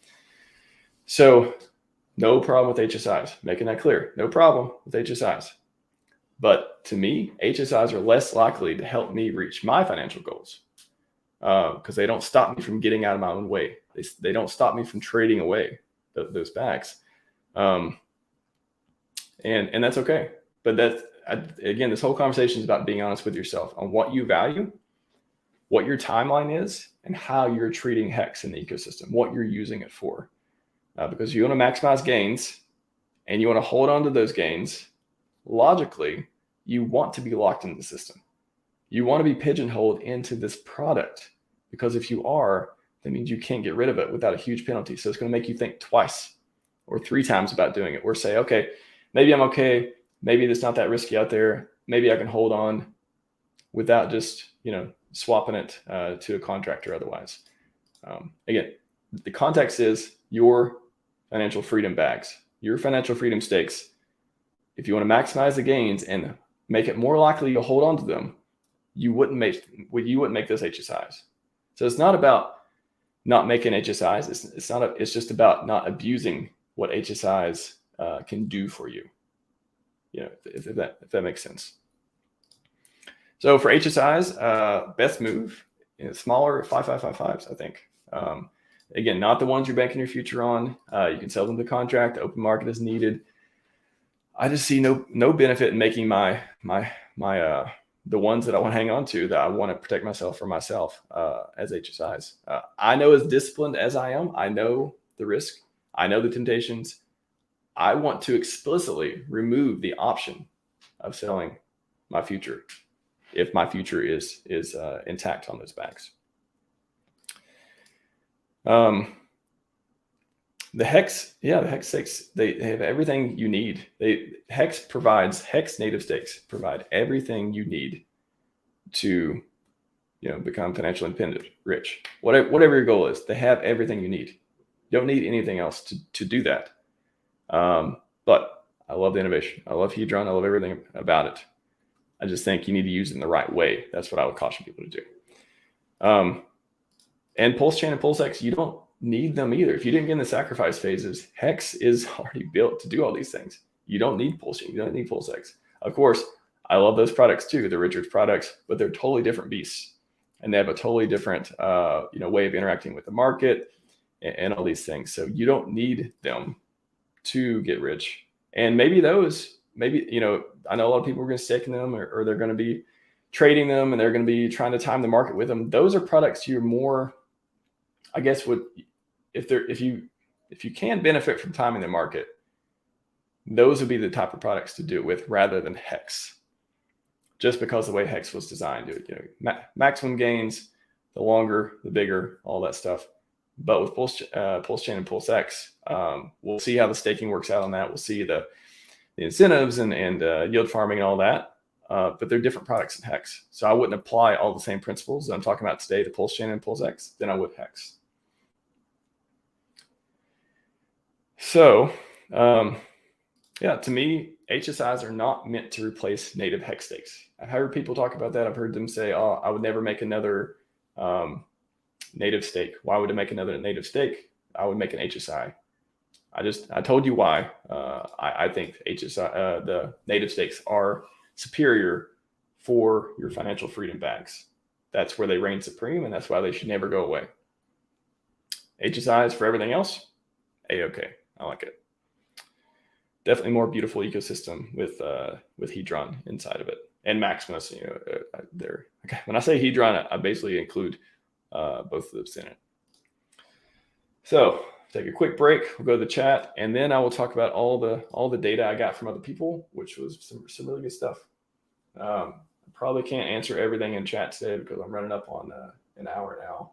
So no problem with HSIs, making that clear. No problem with HSIs. But to me, HSIs are less likely to help me reach my financial goals because they don't stop me from getting out of my own way. They don't stop me from trading away those bags. And that's okay. But again, this whole conversation is about being honest with yourself on what you value, what your timeline is, and how you're treating HEX in the ecosystem, what you're using it for. Because you want to maximize gains and you want to hold on to those gains. Logically, you want to be locked into the system. You want to be pigeonholed into this product because if you are, that means you can't get rid of it without a huge penalty. So it's going to make you think twice or 3 times about doing it, or say, okay, maybe I'm okay. Maybe it's not that risky out there. Maybe I can hold on without just, swapping it to a contract or otherwise. Again, the context is your financial freedom bags, your financial freedom stakes. If you want to maximize the gains and make it more likely you'll hold on to them, you wouldn't make those HSIs. So it's not about not making HSIs. It's just about not abusing what HSIs can do for you. If that makes sense. So for HSIs, best move, smaller 5555s, I think. Again, not the ones you're banking your future on. You can sell them to contract. The open market is needed. I just see no benefit in making my the ones that I want to hang on to, that I want to protect myself from myself as HSIs. I know, as disciplined as I am, I know the risk. I know the temptations. I want to explicitly remove the option of selling my future if my future is intact on those bags. The HEX, the HEX stakes, they have everything you need. HEX native stakes provide everything you need to, become financially independent, rich, whatever your goal is. They have everything you need. You don't need anything else to do that. But I love the innovation. I love Hedron. I love everything about it. I just think you need to use it in the right way. That's what I would caution people to do. And PulseChain and PulseX, you don't need them either. If you didn't get in the sacrifice phases, HEX is already built to do all these things. You don't need PulseChain. You don't need PulseX. Of course, I love those products too. They're Richard's products, but they're totally different beasts. And they have a totally different way of interacting with the market and all these things. So you don't need them to get rich. And maybe I know a lot of people are going to stake in them, or they're going to be trading them, and they're going to be trying to time the market with them. Those are products you're more, I guess, if you can benefit from timing the market, those would be the type of products to do it with rather than HEX. Just because the way HEX was designed, maximum gains, the longer, the bigger, all that stuff. But with PulseChain and PulseX, we'll see how the staking works out on that. We'll see the incentives and yield farming and all that. But they're different products than HEX. So I wouldn't apply all the same principles that I'm talking about today to PulseChain and PulseX than I would HEX. So, to me, HSIs are not meant to replace native HEX stakes. I've heard people talk about that. I've heard them say, oh, I would never make another native stake. Why would I make another native stake? I would make an HSI. I told you why. I think the native stakes are superior for your financial freedom bags. That's where they reign supreme, and that's why they should never go away. HSIs for everything else, A-okay. I like it. Definitely more beautiful ecosystem with Hedron inside of it, and Maximus. There. Okay. When I say Hedron, I basically include both of those in it. So take a quick break. We'll go to the chat, and then I will talk about all the data I got from other people, which was some really good stuff. probably can't answer everything in chat today because I'm running up on an hour now.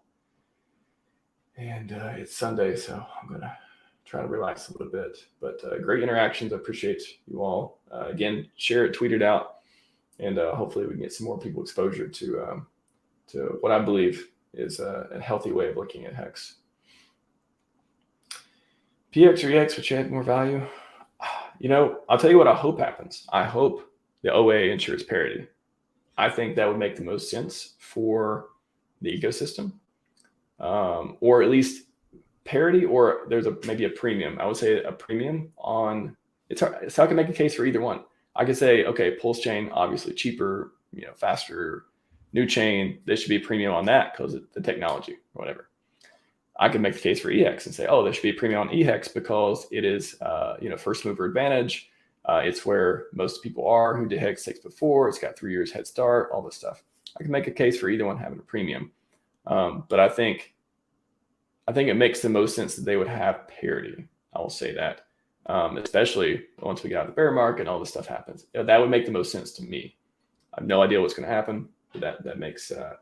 And it's Sunday, so I'm going to try to relax a little bit. But great interactions. I appreciate you all. Again, share it, tweet it out, and hopefully we can get some more people exposure to what I believe is a healthy way of looking at HEX. PX or EX, which add more value? I'll tell you what I hope happens. I hope the OA ensures parity. I think that would make the most sense for the ecosystem, or at least parity, or there's maybe a premium. I would say a premium on it's hard, so I can make a case for either one. I could say, okay, PulseChain, obviously cheaper, faster, new chain. There should be a premium on that because of the technology or whatever. I can make the case for EX and say, oh, there should be a premium on EX because it is, first mover advantage. It's where most people are who did HEX 6 before. It's got 3 years head start, all this stuff. I can make a case for either one having a premium. But I think it makes the most sense that they would have parity. I will say that, especially once we get out of the bear market and all this stuff happens. That would make the most sense to me. I have no idea what's going to happen, but that makes, I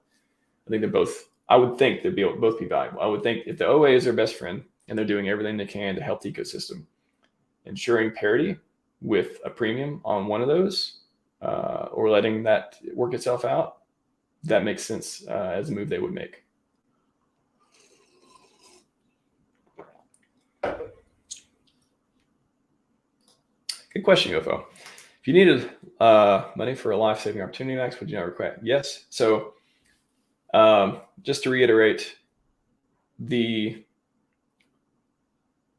think they're both, I would think they'd both be valuable. I would think if the OA is their best friend and they're doing everything they can to help the ecosystem, ensuring parity with a premium on one of those, or letting that work itself out, that makes sense as a move they would make. Good question, UFO. If you needed money for a life-saving opportunity, Max, would you not require? Yes. So just to reiterate, that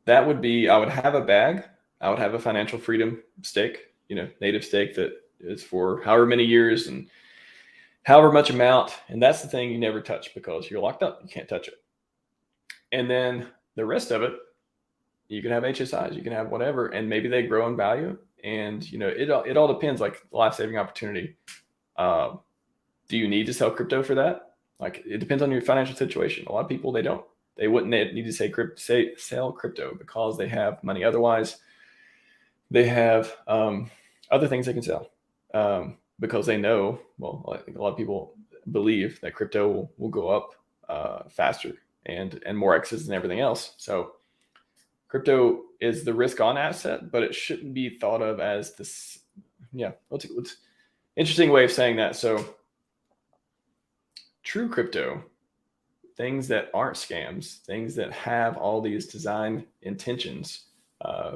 would be, I would have a bag. I would have a financial freedom stake, native stake that is for however many years and however much amount. And that's the thing you never touch because you're locked up. You can't touch it. And then the rest of it, you can have HSIs, you can have whatever, and maybe they grow in value. And, it all depends, like life-saving opportunity. Do you need to sell crypto for that? Like, it depends on your financial situation. A lot of people, they wouldn't need to sell crypto because they have money. Otherwise, they have other things they can sell because they know, well, I think a lot of people believe that crypto will go up faster and more X's than everything else. So crypto is the risk on asset, but it shouldn't be thought of as this. Yeah, what's interesting way of saying that. So true crypto, things that aren't scams, things that have all these design intentions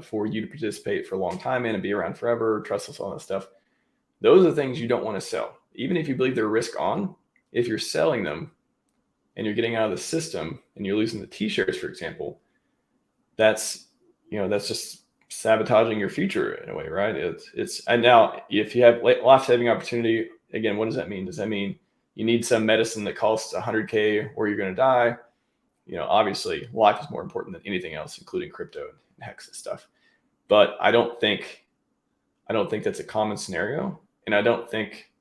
for you to participate for a long time in and be around forever, trustless, all that stuff. Those are things you don't want to sell. Even if you believe they're risk on, if you're selling them and you're getting out of the system and you're losing the T-shares, for example, that's just sabotaging your future in a way, right? And now if you have life-saving opportunity, again, what does that mean? Does that mean you need some medicine that costs $100K or you're going to die? Obviously life is more important than anything else, including crypto and HEX and stuff. But I don't think that's a common scenario. And I don't think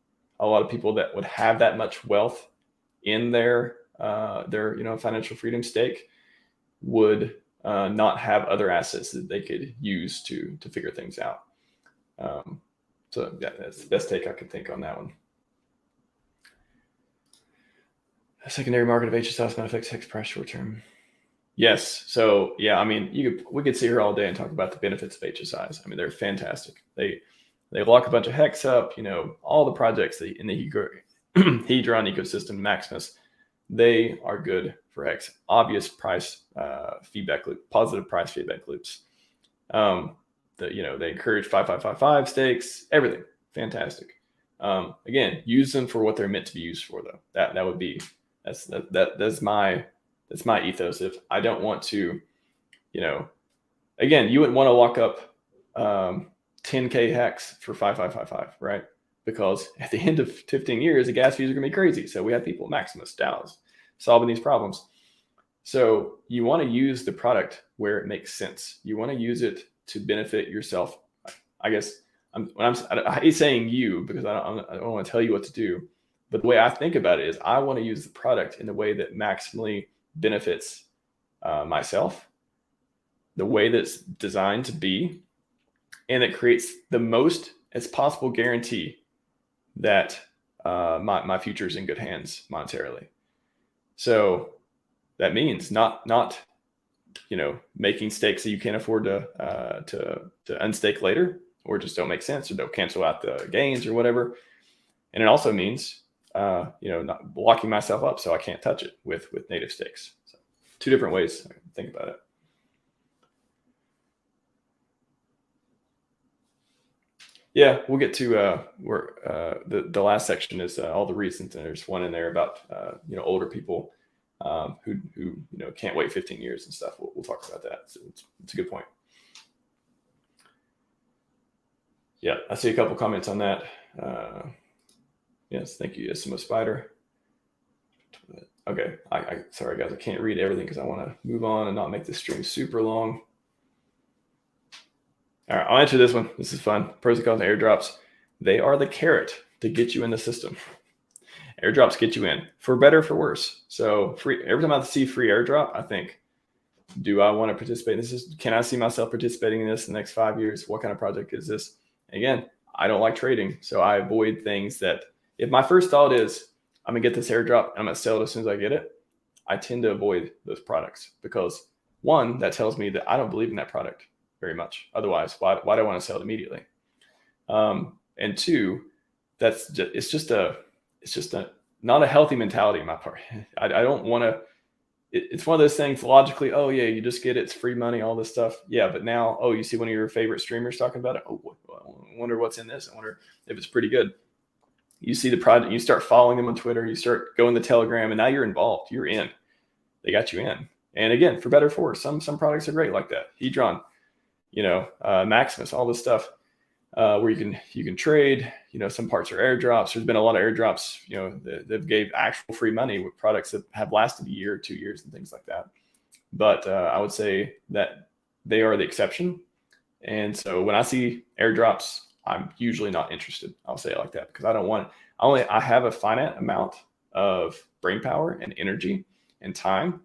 a lot of people that would have that much wealth in their financial freedom stake would not have other assets that they could use to figure things out. So yeah, that's the best take I could think on that one. A secondary market of HSIs might affect HEX price short term. Yes. So yeah, I mean, we could sit here all day and talk about the benefits of HSIs. I mean, they're fantastic. They lock a bunch of HEX up. All the projects in the Hedron ecosystem, Maximus, they are good for HEX. Obvious price feedback loop, positive price feedback loops. They encourage 5555 stakes, everything fantastic. Again, use them for what they're meant to be used for, though. That's my ethos. If I don't want to, again, you wouldn't want to lock up 10K HEX for 5555, right? Because at the end of 15 years, the gas fees are going to be crazy. So we have people, Maximus, DAOs, solving these problems. So you want to use the product where it makes sense. You want to use it to benefit yourself. I guess I hate saying you because I don't want to tell you what to do. But the way I think about it is I want to use the product in the way that maximally benefits myself, the way that's designed to be, and it creates the most as possible guarantee that my future is in good hands monetarily. So that means not making stakes that you can't afford to unstake later, or just don't make sense, or don't cancel out the gains or whatever. And it also means not locking myself up so I can't touch it with native stakes. So 2 different ways I can think about it. Yeah, we'll get to where the last section is all the reasons, and there's one in there about older people who can't wait 15 years and stuff. We'll talk about that. So it's a good point. Yeah, I see a couple comments on that. Yes, thank you, SMO Spider. Okay, sorry guys, I can't read everything because I want to move on and not make this stream super long. All right, I'll answer this one. This is fun. Pros and cons of airdrops. They are the carrot to get you in the system. Airdrops get you in, for better or for worse. So every time I see free airdrop, I think, do I want to participate in this? Can I see myself participating in this in the next 5 years? What kind of project is this? Again, I don't like trading, so I avoid things that, if my first thought is, I'm gonna get this airdrop and I'm gonna sell it as soon as I get it, I tend to avoid those products because, one, that tells me that I don't believe in that product very much. Otherwise, why do I want to sell it immediately? And 2, it's just not a healthy mentality on my part. I don't want to. It's one of those things logically. Oh yeah, you just get it. It's free money, all this stuff. Yeah, but now, you see one of your favorite streamers talking about it. Oh, I wonder what's in this. I wonder if it's pretty good. You see the project, you start following them on Twitter, you start going to Telegram, and now you're involved. You're in. They got you in. And again, for better or for worse, some products are great like that. Hedron, Maximus, all this stuff where you can trade. Some parts are airdrops. There's been a lot of airdrops, that gave actual free money with products that have lasted a year, 2 years, and things like that. But I would say that they are the exception. And so when I see airdrops, I'm usually not interested. I'll say it like that because I have a finite amount of brain power and energy and time,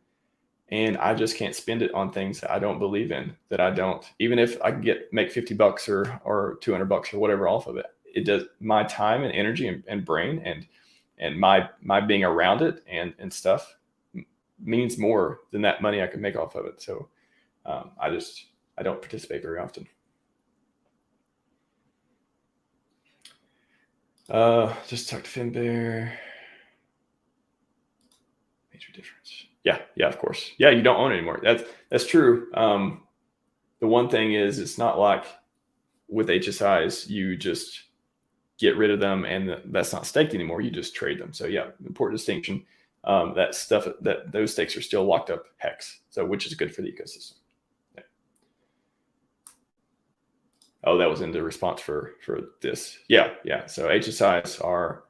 and I just can't spend it on things that I don't believe in, that I don't, even if I can make $50 or $200 or whatever off of it. It does, my time and energy and brain and my being around it and stuff means more than that money I can make off of it. So I don't participate very often. Just talked to Finbear. Major difference. Yeah, of course. Yeah, you don't own it anymore. That's true. The one thing is, it's not like with HSIs, you just get rid of them and that's not staked anymore. You just trade them. So yeah, important distinction. Those stakes are still locked up HEX, so which is good for the ecosystem. Yeah. Oh, that was in the response for this. Yeah. So HSIs are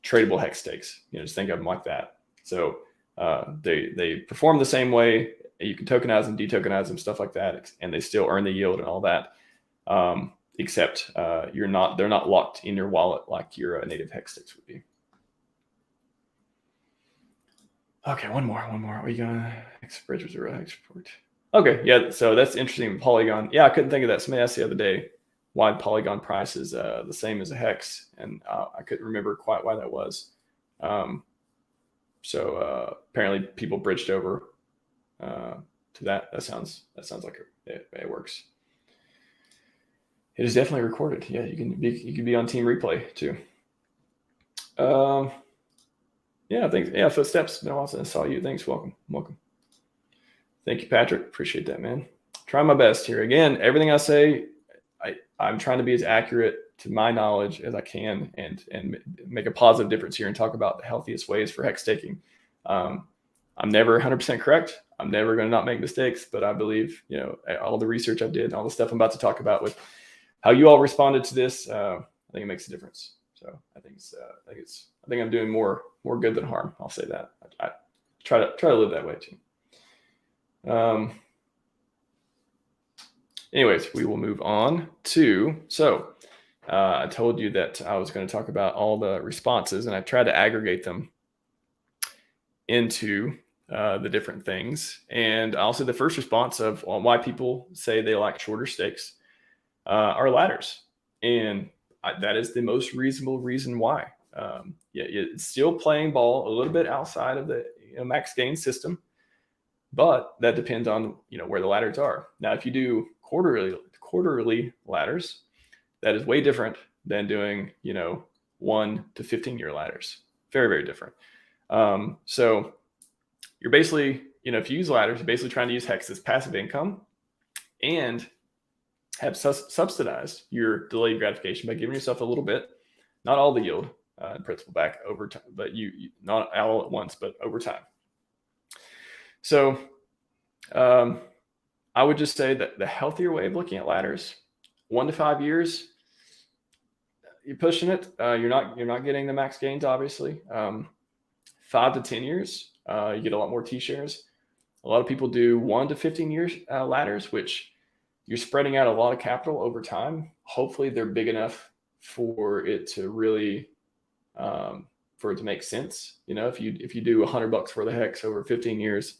tradable HEX stakes. Just think of them like that. So they perform the same way. You can tokenize them, detokenize them, stuff like that, and they still earn the yield and all that. Except they're not locked in your wallet like your native HEX stakes would be. Okay, one more. Are we going bridge was a real HEX report? Okay, yeah. So that's interesting. Polygon. Yeah, I couldn't think of that. Somebody asked the other day why Polygon price is the same as a HEX, and I couldn't remember quite why that was. So apparently people bridged over to that. That sounds like it works. It is definitely recorded. Yeah, you can be on Team Replay too. Yeah, thanks. Yeah, Footsteps. No, I saw you. Thanks. Welcome. Thank you, Patrick. Appreciate that, man. Try my best here. Again, everything I say, I'm trying to be as accurate to my knowledge as I can and make a positive difference here and talk about the healthiest ways for HEX staking. I'm never 100% correct. I'm never going to not make mistakes, but I believe, all the research I did, all the stuff I'm about to talk about with how you all responded to this, I think it makes a difference. So I think I'm doing more good than harm. I'll say that. I try to live that way too. Anyways, we will move on to, I told you that I was going to talk about all the responses, and I tried to aggregate them into the different things. And also the first response of why people say they like shorter stakes are ladders. And that is the most reasonable reason why. Yeah, it's still playing ball a little bit outside of the max gain system, but that depends on where the ladders are. Now, if you do quarterly ladders, that is way different than doing 1 to 15-year ladders. Very, very different. So you're basically, if you use ladders, you're basically trying to use HEX as passive income and have subsidized your delayed gratification by giving yourself a little bit, not all the yield and principal back over time, but you not all at once, but over time. So I would just say that the healthier way of looking at ladders, 1 to 5 years, you're pushing it. You're not getting the max gains, obviously. 5 to 10 years, you get a lot more T-shares. A lot of people do 1 to 15 years ladders, which you're spreading out a lot of capital over time. Hopefully they're big enough for it to really, for it to make sense. If you do $100 worth of HEX over 15 years,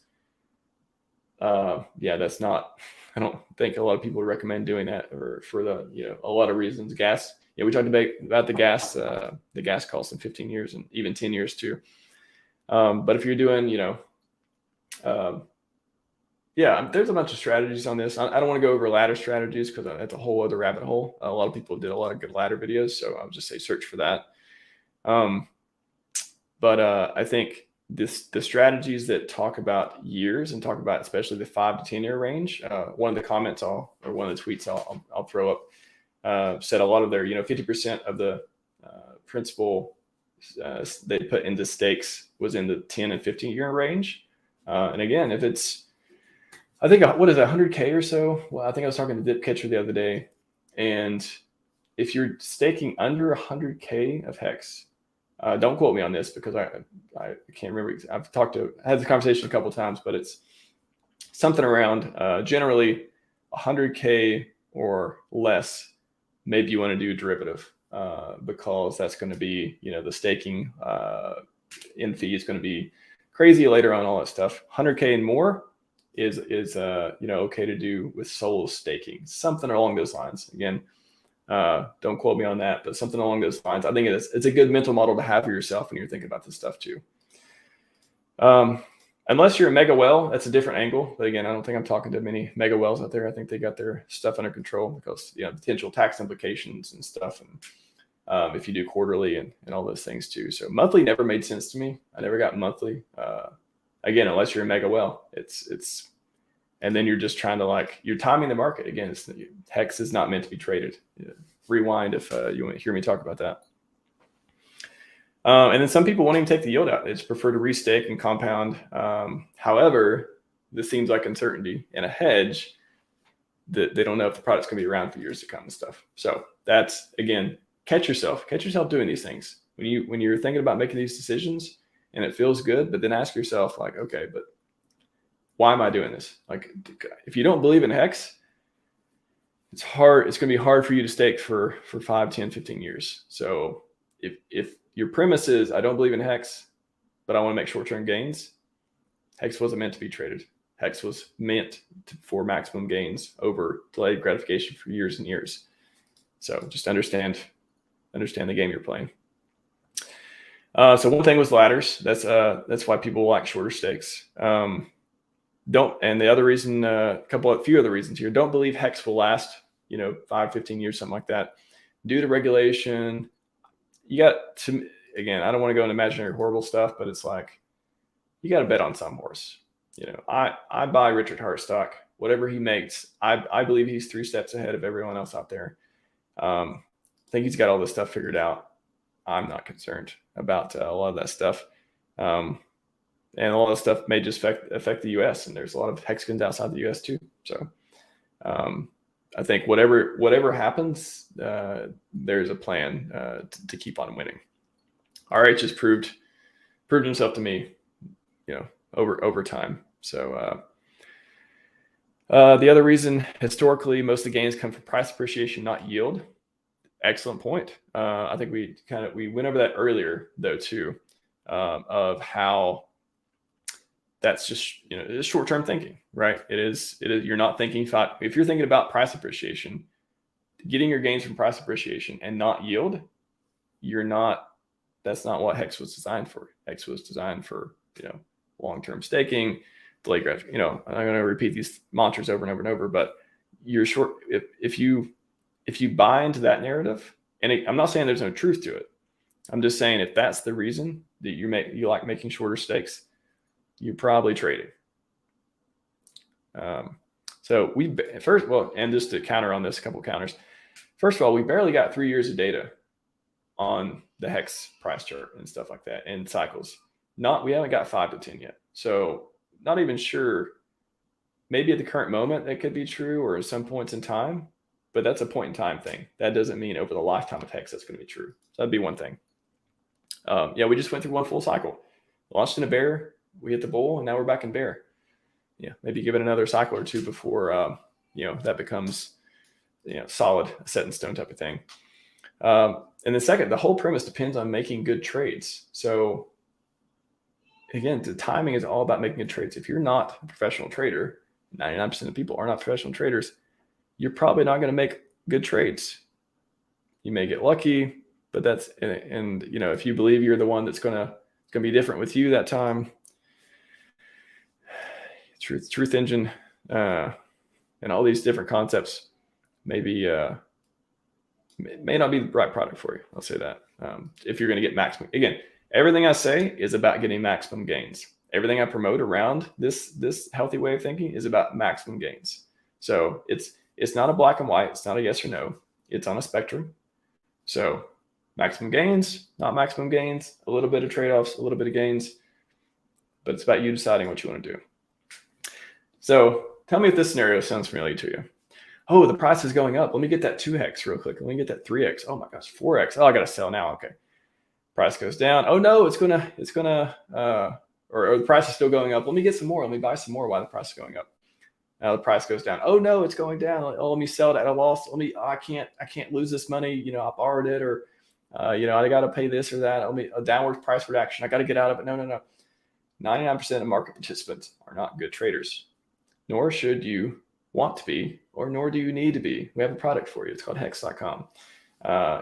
yeah, that's not, I don't think a lot of people would recommend doing that, or for the, a lot of reasons. Gas. Yeah, we talked about the gas costs in 15 years and even 10 years too. But if you're doing, yeah, there's a bunch of strategies on this. I don't want to go over ladder strategies because that's a whole other rabbit hole. A lot of people did a lot of good ladder videos, so I'll just say search for that. But I think the strategies that talk about years and talk about especially the 5 to 10 year range. One of the comments one of the tweets I'll throw up said a lot of their 50% of the principal they put into stakes was in the 10 and 15 year range. And again, if it's, I think, what is it, 100K or so? Well, I think I was talking to Dip Catcher the other day, and if you're staking under 100K of HEX, don't quote me on this because I can't remember. I've had the conversation a couple of times, but it's something around generally 100K or less. Maybe you want to do a derivative because that's going to be, the staking in fee is going to be crazy later on, all that stuff. 100K and more is okay to do with solo staking, something along those lines. Again, don't quote me on that, but something along those lines. I think it's a good mental model to have for yourself when you're thinking about this stuff too. Unless you're a mega well, that's a different angle. But again, I don't think I'm talking to many mega wells out there. I think they got their stuff under control because potential tax implications and stuff, and if you do quarterly and all those things too. So monthly never made sense to me. I never got monthly. Again, unless you're a mega well, it's and then you're just trying to you're timing the market. Again, HEX is not meant to be traded. Rewind if you want to hear me talk about that. And then some people won't even take the yield out. They just prefer to restake and compound. However, this seems like uncertainty and a hedge that they don't know if the product's going to be around for years to come and stuff. So that's, again, catch yourself doing these things. When you're thinking about making these decisions and it feels good, but then ask yourself okay, but why am I doing this? If you don't believe in HEX, it's hard. It's going to be hard for you to stake for 5, 10, 15 years. So if your premise is, I don't believe in HEX, but I want to make short-term gains, HEX wasn't meant to be traded. HEX was meant for maximum gains over delayed gratification for years and years. So just understand the game you're playing. So one thing was ladders. That's why people like shorter stakes. And the other reason, a few other reasons here, don't believe HEX will last, 5, 15 years, something like that. Due to regulation, you got to, again, I don't want to go into imaginary horrible stuff, but it's you got to bet on some horse. I buy Richard Hart stock, whatever he makes. I believe he's 3 steps ahead of everyone else out there. I think he's got all this stuff figured out. I'm not concerned about a lot of that stuff. And a lot of stuff may just affect the U.S. and there's a lot of hexagons outside the U.S. too. So I think whatever happens, there's a plan to keep on winning. RH has proved himself to me, over time. So the other reason, historically, most of the gains come from price appreciation, not yield. Excellent point. I think we went over that earlier though too, of how that's just, it's short-term thinking, right? It is, you're not thinking, if you're thinking about price appreciation, getting your gains from price appreciation and not yield, you're not that's not what HEX was designed for. HEX was designed for, long-term staking, delayed gratification. I'm not going to repeat these mantras over and over and over, but you're short. If you buy into that narrative, and I'm not saying there's no truth to it. I'm just saying if that's the reason that you like making shorter stakes, you're probably trading. So and just to counter on this, a couple of counters. First of all, we barely got 3 years of data on the HEX price chart and stuff like that and cycles. We haven't got 5 to 10 yet. So not even sure. Maybe at the current moment that could be true, or at some points in time, but that's a point in time thing. That doesn't mean over the lifetime of HEX that's going to be true. So that'd be one thing. We just went through one full cycle. Launched in a bear, we hit the bull, and now we're back in bear. Maybe give it another cycle or two before that becomes solid, set in stone type of thing. And then second, the whole premise depends on making good trades. So again, the timing is all about making good trades. If you're not a professional trader, 99% of people are not professional traders, you're probably not going to make good trades. You may get lucky, but if you believe you're the one that's going to be different with you that time, truth engine, and all these different concepts may not be the right product for you. I'll say that. If you're going to get maximum, again, everything I say is about getting maximum gains. Everything I promote around this healthy way of thinking is about maximum gains. So it's not a black and white. It's not a yes or no. It's on a spectrum. So maximum gains, not maximum gains, a little bit of trade-offs, a little bit of gains, but it's about you deciding what you want to do. So tell me if this scenario sounds familiar to you. Oh, the price is going up. Let me get that 2x real quick. Let me get that 3x. Oh my gosh, 4x. Oh, I got to sell now. Okay. Price goes down. Oh no, or the price is still going up. Let me get some more. Let me buy some more while the price is going up. Now the price goes down. Oh no, it's going down. Oh, let me sell it at a loss. I can't lose this money. I borrowed it, or I got to pay this or that. A downward price reaction. I got to get out of it. No. 99% of market participants are not good traders, nor should you want to be, or nor do you need to be. We have a product for you. It's called hex.com.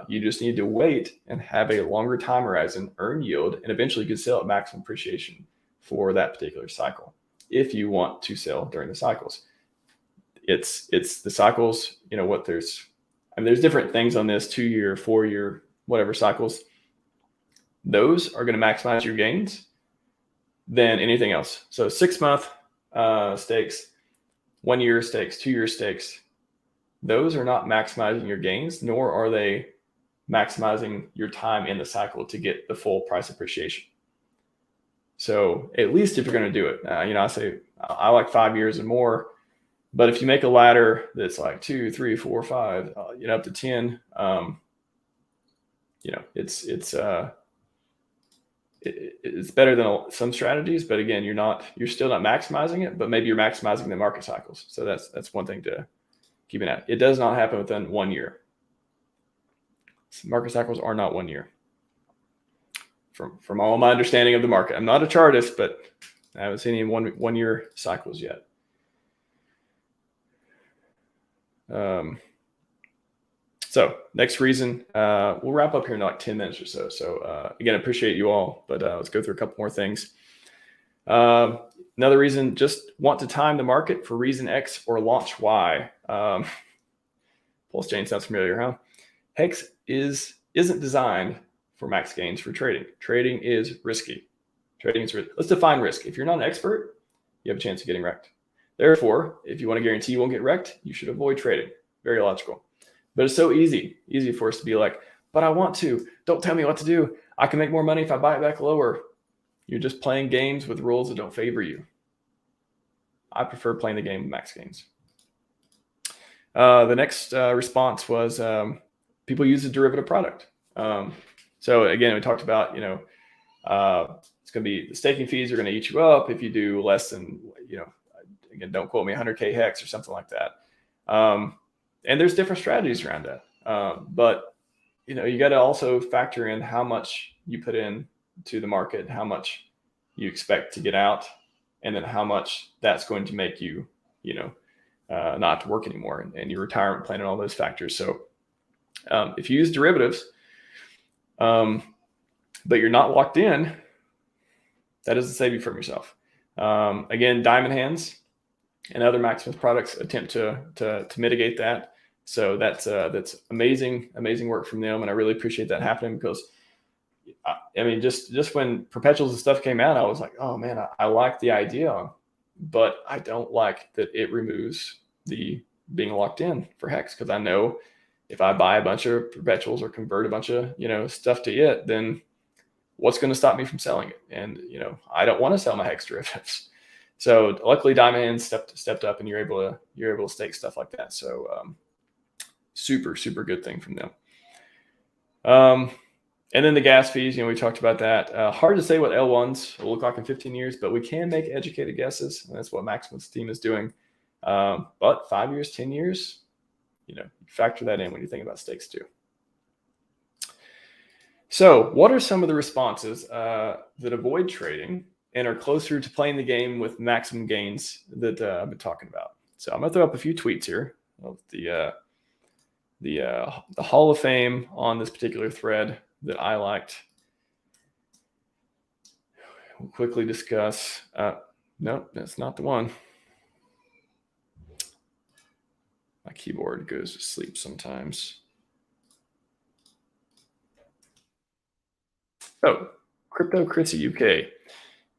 You just need to wait and have a longer time horizon, earn yield, and eventually you can sell at maximum appreciation for that particular cycle. If you want to sell during the cycles, it's the cycles, there's different things on this 2-year, 4-year, whatever cycles. Those are going to maximize your gains than anything else. So 6-month stakes, 1-year stakes, 2-year stakes, those are not maximizing your gains, nor are they maximizing your time in the cycle to get the full price appreciation. So at least if you're going to do it, I say I like 5 years and more, but if you make a ladder that's like 2, 3, 4, 5, up to 10, it's better than some strategies, but again, you're still not maximizing it, but maybe you're maximizing the market cycles. So that's one thing to keep an eye. It does not happen within 1 year. Market cycles are not 1 year. From all my understanding of the market, I'm not a chartist, but I haven't seen any one year cycles yet. So next reason, we'll wrap up here in like 10 minutes or so. So again, I appreciate you all, but let's go through a couple more things. Another reason, just want to time the market for reason X or launch Y. PulseChain sounds familiar, huh? HEX isn't designed for max gains for trading. Trading is risky. Let's define risk. If you're not an expert, you have a chance of getting wrecked. Therefore, if you want to guarantee you won't get wrecked, you should avoid trading. Very logical. But it's so easy for us to be like, but I want to. Don't tell me what to do. I can make more money if I buy it back lower. You're just playing games with rules that don't favor you. I prefer playing the game with max gains. The next response was people use a derivative product. So again, we talked about, it's going to be the staking fees are going to eat you up if you do less than, again, don't quote me, 100K HEX or something like that. And there's different strategies around that. But, you got to also factor in how much you put in to the market, how much you expect to get out, and then how much that's going to make you, not have to work anymore, and your retirement plan and all those factors. So if you use derivatives, but you're not locked in, that doesn't save you from yourself. Again, Diamond Hands and other Maximus products attempt to mitigate that. So that's amazing work from them, and I really appreciate that happening, because I mean, just when perpetuals and stuff came out, I was like, oh man, I like the idea, but I don't like that it removes the being locked in for HEX, because I know if I buy a bunch of perpetuals or convert a bunch of stuff to it, then what's going to stop me from selling it? And I don't want to sell my HEX derivatives. So luckily, Diamond Hands stepped up, and you're able to stake stuff like that. So super good thing from them. And then the gas fees, we talked about that. Hard to say what L1s will look like in 15 years, but we can make educated guesses, and that's what Maximus' team is doing. But 5 years, 10 years, factor that in when you think about stakes too. So what are some of the responses that avoid trading and are closer to playing the game with maximum gains that I've been talking about? So I'm going to throw up a few tweets here of the Hall of Fame on this particular thread that I liked. We'll quickly discuss. Nope, that's not the one. My keyboard goes to sleep sometimes. Oh, Crypto Chrissy UK.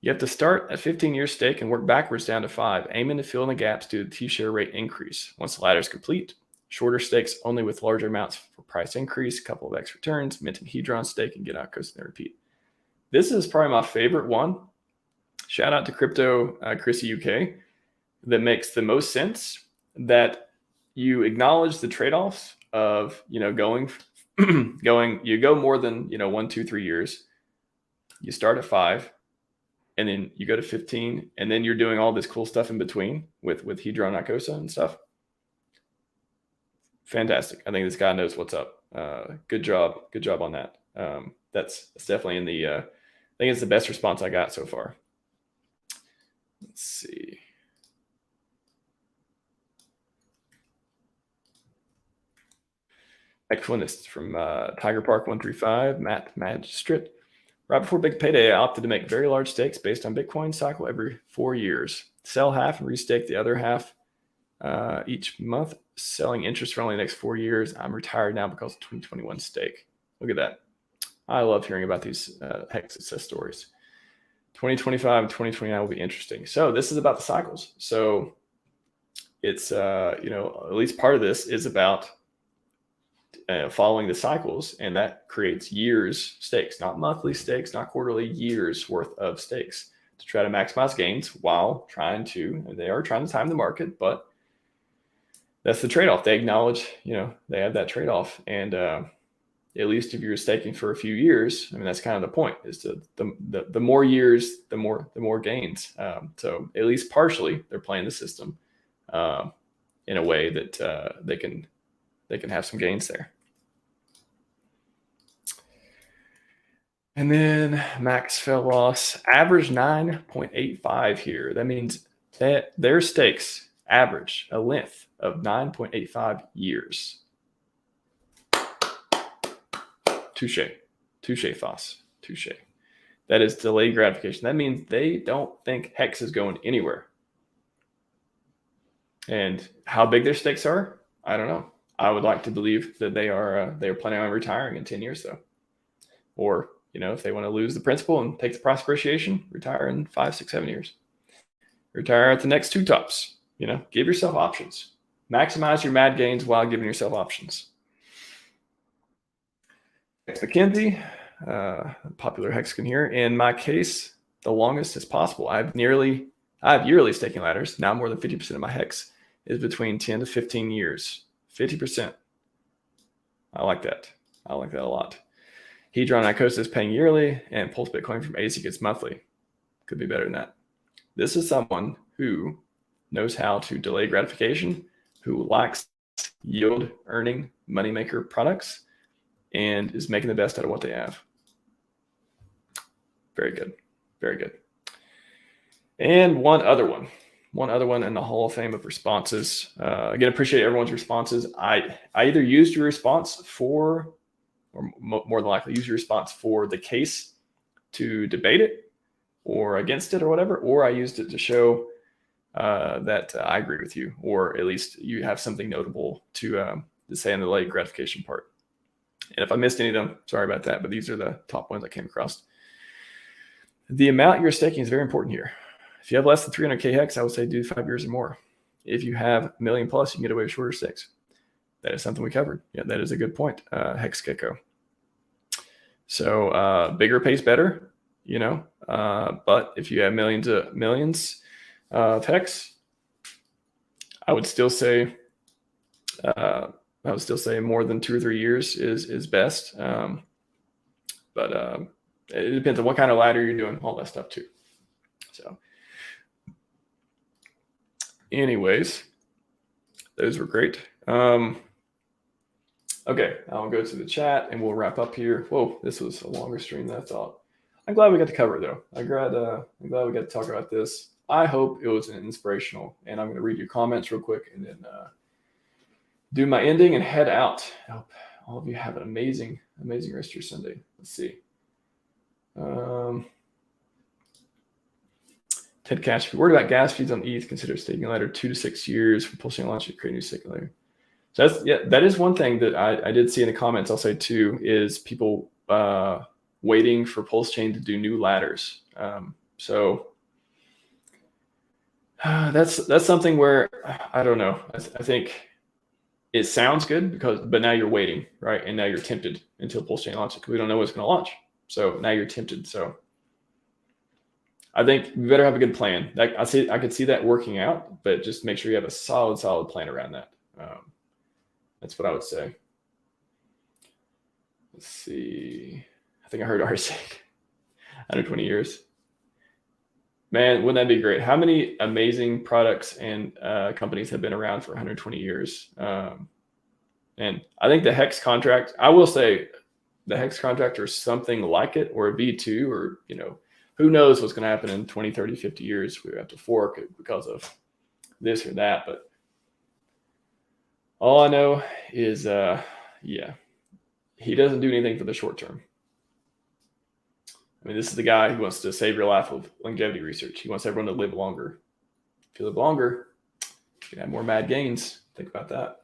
You have to start at 15-year stake and work backwards down to 5, aiming to fill in the gaps due to the T-share rate increase. Once the ladder is complete, shorter stakes only with larger amounts for price increase, a couple of X returns, mint and Hedron stake, and get out, coast, and repeat. This is probably my favorite one. Shout out to Crypto Chrissy UK. That makes the most sense, that you acknowledge the trade-offs of, going, you go more than, 1, 2, 3 years. You start at 5, and then you go to 15, and then you're doing all this cool stuff in between with Hedron, Icosa and stuff. Fantastic. I think this guy knows what's up. Good job on that. That's definitely in the, I think it's the best response I got so far. Let's see. Next one is from Tiger Park 135, Matt Magistrate. Right before big payday, I opted to make very large stakes based on Bitcoin cycle every 4 years. Sell half and restake the other half each month, selling interest for only the next 4 years. I'm retired now because of 2021 stake. Look at that. I love hearing about these HEX success stories. 2025 and 2029 will be interesting. So this is about the cycles. So it's, at least part of this is about following the cycles, and that creates years stakes, not monthly stakes, not quarterly, years worth of stakes to try to maximize gains while they are trying to time the market, but that's the trade-off. They acknowledge, they have that trade-off. And at least if you're staking for a few years, I mean, that's kind of the point, is to the more years, the more gains. So at least partially they're playing the system in a way that they can have some gains there. And then max fell loss, average 9.85 here. That means that their stakes average a length of 9.85 years. Touche, Foss. Touche. That is delayed gratification. That means they don't think HEX is going anywhere. And how big their stakes are, I don't know. I would like to believe that they are planning on retiring in 10 years, though. Or, if they want to lose the principal and take the price appreciation, retire in 5, 6, 7 years. Retire at the next 2 tops. Give yourself options. Maximize your mad gains while giving yourself options. Hex McKenzie, popular hexagon here. In my case, the longest as possible. I have yearly staking ladders. Now more than 50% of my HEX is between 10 to 15 years. 50%. I like that. I like that a lot. Hedron Icosa is paying yearly, and Pulse Bitcoin from AC gets monthly. Could be better than that. This is someone who knows how to delay gratification, who likes yield earning moneymaker products, and is making the best out of what they have. Very good. Very good. And one other one in the Hall of Fame of responses. Again, appreciate everyone's responses. I either used your response for, or more than likely use your response for the case to debate it or against it or whatever, or I used it to show that I agree with you, or at least you have something notable to say on the late gratification part. And if I missed any of them, sorry about that, but these are the top ones I came across. The amount you're staking is very important here. If you have less than 300K HEX, I would say do 5 years or more. If you have a million plus, you can get away with shorter stakes. That is something we covered. Yeah, that is a good point, Hex Gecko. So bigger pays better, but if you have millions of HEX, I would still say more than 2 or 3 years is best. But it depends on what kind of ladder you're doing, all that stuff too. So anyways, those were great. Okay, I'll go to the chat and we'll wrap up here. Whoa, this was a longer stream than I thought. I'm glad we got to cover it though. I'm glad we got to talk about this. I hope it was inspirational, and I'm going to read your comments real quick and then do my ending and head out. I hope all of you have an amazing rest of your Sunday. Let's see. Ted Cash, if you're worried about gas fees on ETH, consider staking ladder 2 to 6 years for pulsing launch to create a new staking ladder. So that is one thing that I did see in the comments. I'll say too is people waiting for PulseChain to do new ladders. So that's something where I don't know. I think it sounds good but now you're waiting, right? And now you're tempted until PulseChain launches because we don't know what's going to launch. So now you're tempted. So I think we better have a good plan. I could see that working out, but just make sure you have a solid plan around that. That's what I would say. Let's see. I think I heard ours say 120 years. Man, wouldn't that be great? How many amazing products and companies have been around for 120 years? And I think the HEX contract, I will say the HEX contract or something like it, or a V2, or, who knows what's going to happen in 20, 30, 50 years. We have to fork it because of this or that. But all I know is, he doesn't do anything for the short term. I mean, this is the guy who wants to save your life with longevity research. He wants everyone to live longer. If you live longer, you can have more mad gains. Think about that.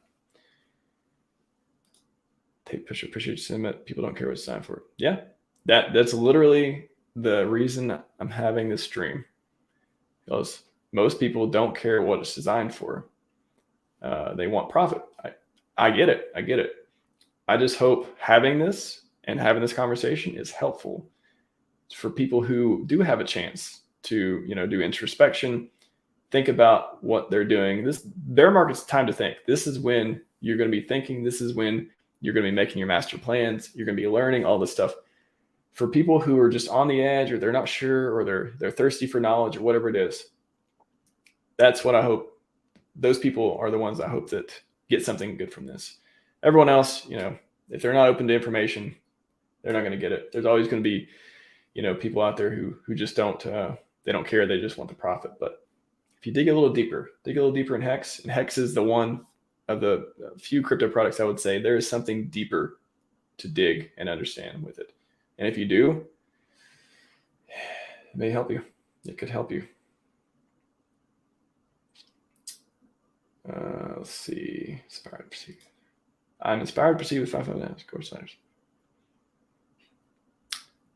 Take pusher, appreciate sentiment. People don't care what it's time for. Yeah, that's literally the reason I'm having this stream. Because most people don't care what it's designed for. They want profit. I get it. I just hope having this and having this conversation is helpful for people who do have a chance to, do introspection, think about what they're doing. This bear market's time to think. This is when you're going to be thinking. This is when you're going to be making your master plans. You're going to be learning all this stuff. For people who are just on the edge, or they're not sure, or they're thirsty for knowledge, or whatever it is, that's what I hope. Those people are the ones I hope that get something good from this. Everyone else, if they're not open to information, they're not going to get it. There's always going to be, people out there who just don't, they don't care. They just want the profit. But if you dig a little deeper in HEX, and HEX is the one of the few crypto products I would say there is something deeper to dig and understand with it. And if you do, it may help you. It could help you. Let's see. Inspired to proceed. I'm inspired to proceed with 559 core sliders.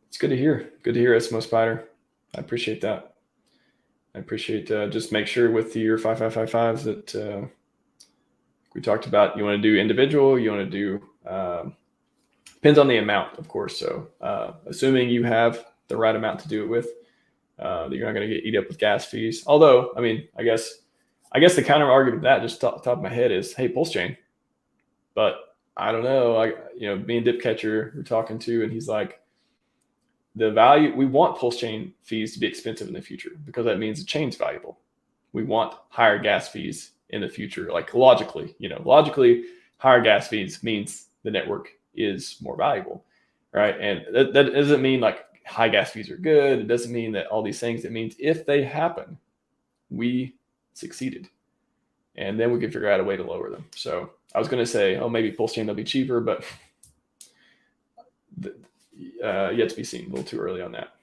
It's good to hear. Good to hear, SMO Spider. I appreciate that. I appreciate just make sure with your 5555s that we talked about. You want to do individual. You want to do depends on the amount, of course. So assuming you have the right amount to do it with, that you're not going to get eat up with gas fees. Although, I mean, I guess the counter argument to that, just top of my head, is, hey, PulseChain. But I don't know. Me and Dipcatcher we're talking to, and he's like, the value, we want PulseChain fees to be expensive in the future because that means the chain's valuable. We want higher gas fees in the future. Like logically, higher gas fees means the network is more valuable, right? And that doesn't mean like high gas fees are good. It doesn't mean that all these things. It means if they happen, we succeeded, and then we can figure out a way to lower them. So I was going to say, maybe PulseChain will be cheaper, but yet to be seen. A little too early on that.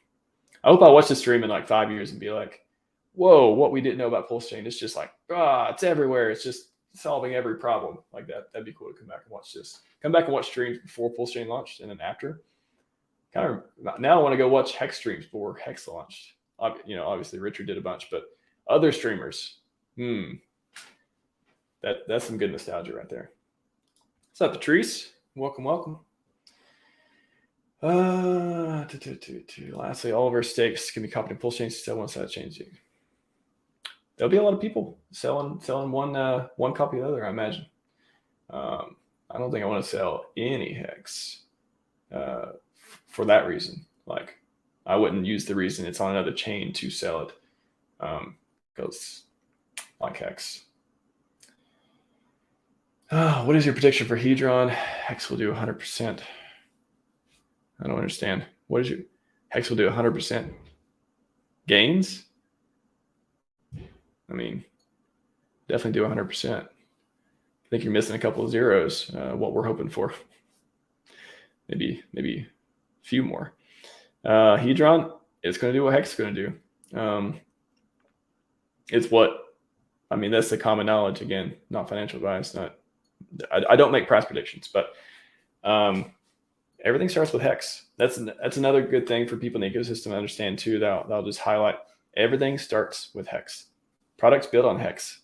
I hope I watch the stream in like 5 years and be like, whoa, what we didn't know about PulseChain. It's just like, it's everywhere. It's just solving every problem like that. That'd be cool to come back and watch this. Come back and watch streams before PulseChain launched and then after. Kind of now I want to go watch HEX streams before HEX launched. Obviously Richard did a bunch, but other streamers, that's some good nostalgia right there. What's up, Patrice? Welcome. Lastly, all of our stakes can be copied in PulseChain to sell one side change. There'll be a lot of people selling one copy of the other, I imagine. I don't think I want to sell any HEX for that reason. Like, I wouldn't use the reason it's on another chain to sell it, because like HEX. What is your prediction for Hedron? HEX will do 100%. I don't understand. What is your HEX will do 100% gains? I mean, definitely do 100%. I think you're missing a couple of zeros. What we're hoping for, maybe a few more. Hedron, it's going to do what HEX is going to do. It's what, I mean, that's the common knowledge. Again, not financial advice. I don't make price predictions, but everything starts with HEX. That's another good thing for people in the ecosystem to understand too. That'll just highlight everything starts with HEX. Products built on HEX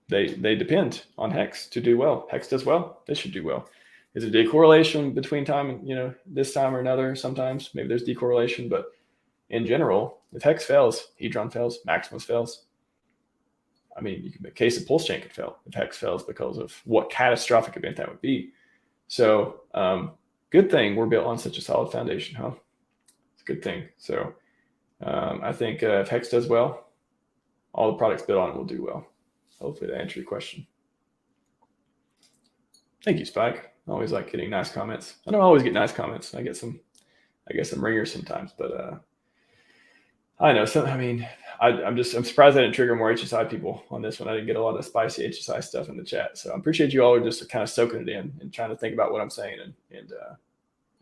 they depend on HEX to do well. HEX does well, they should do well. Is it a decorrelation between time, this time or another? Sometimes maybe there's decorrelation, but in general, if HEX fails, Hedron fails, Maximus fails. I mean, you can make a case of PulseChain could fail if HEX fails because of what catastrophic event that would be. So good thing we're built on such a solid foundation, huh? It's a good thing. So I think if HEX does well, all the products built on it will do well. Hopefully that answered your question. Thank you, Spike. I always like getting nice comments. I don't always get nice comments. I get some ringers sometimes, but I know some. I mean, I'm surprised I didn't trigger more HSI people on this one. I didn't get a lot of spicy HSI stuff in the chat. So I appreciate you all are just kind of soaking it in and trying to think about what I'm saying and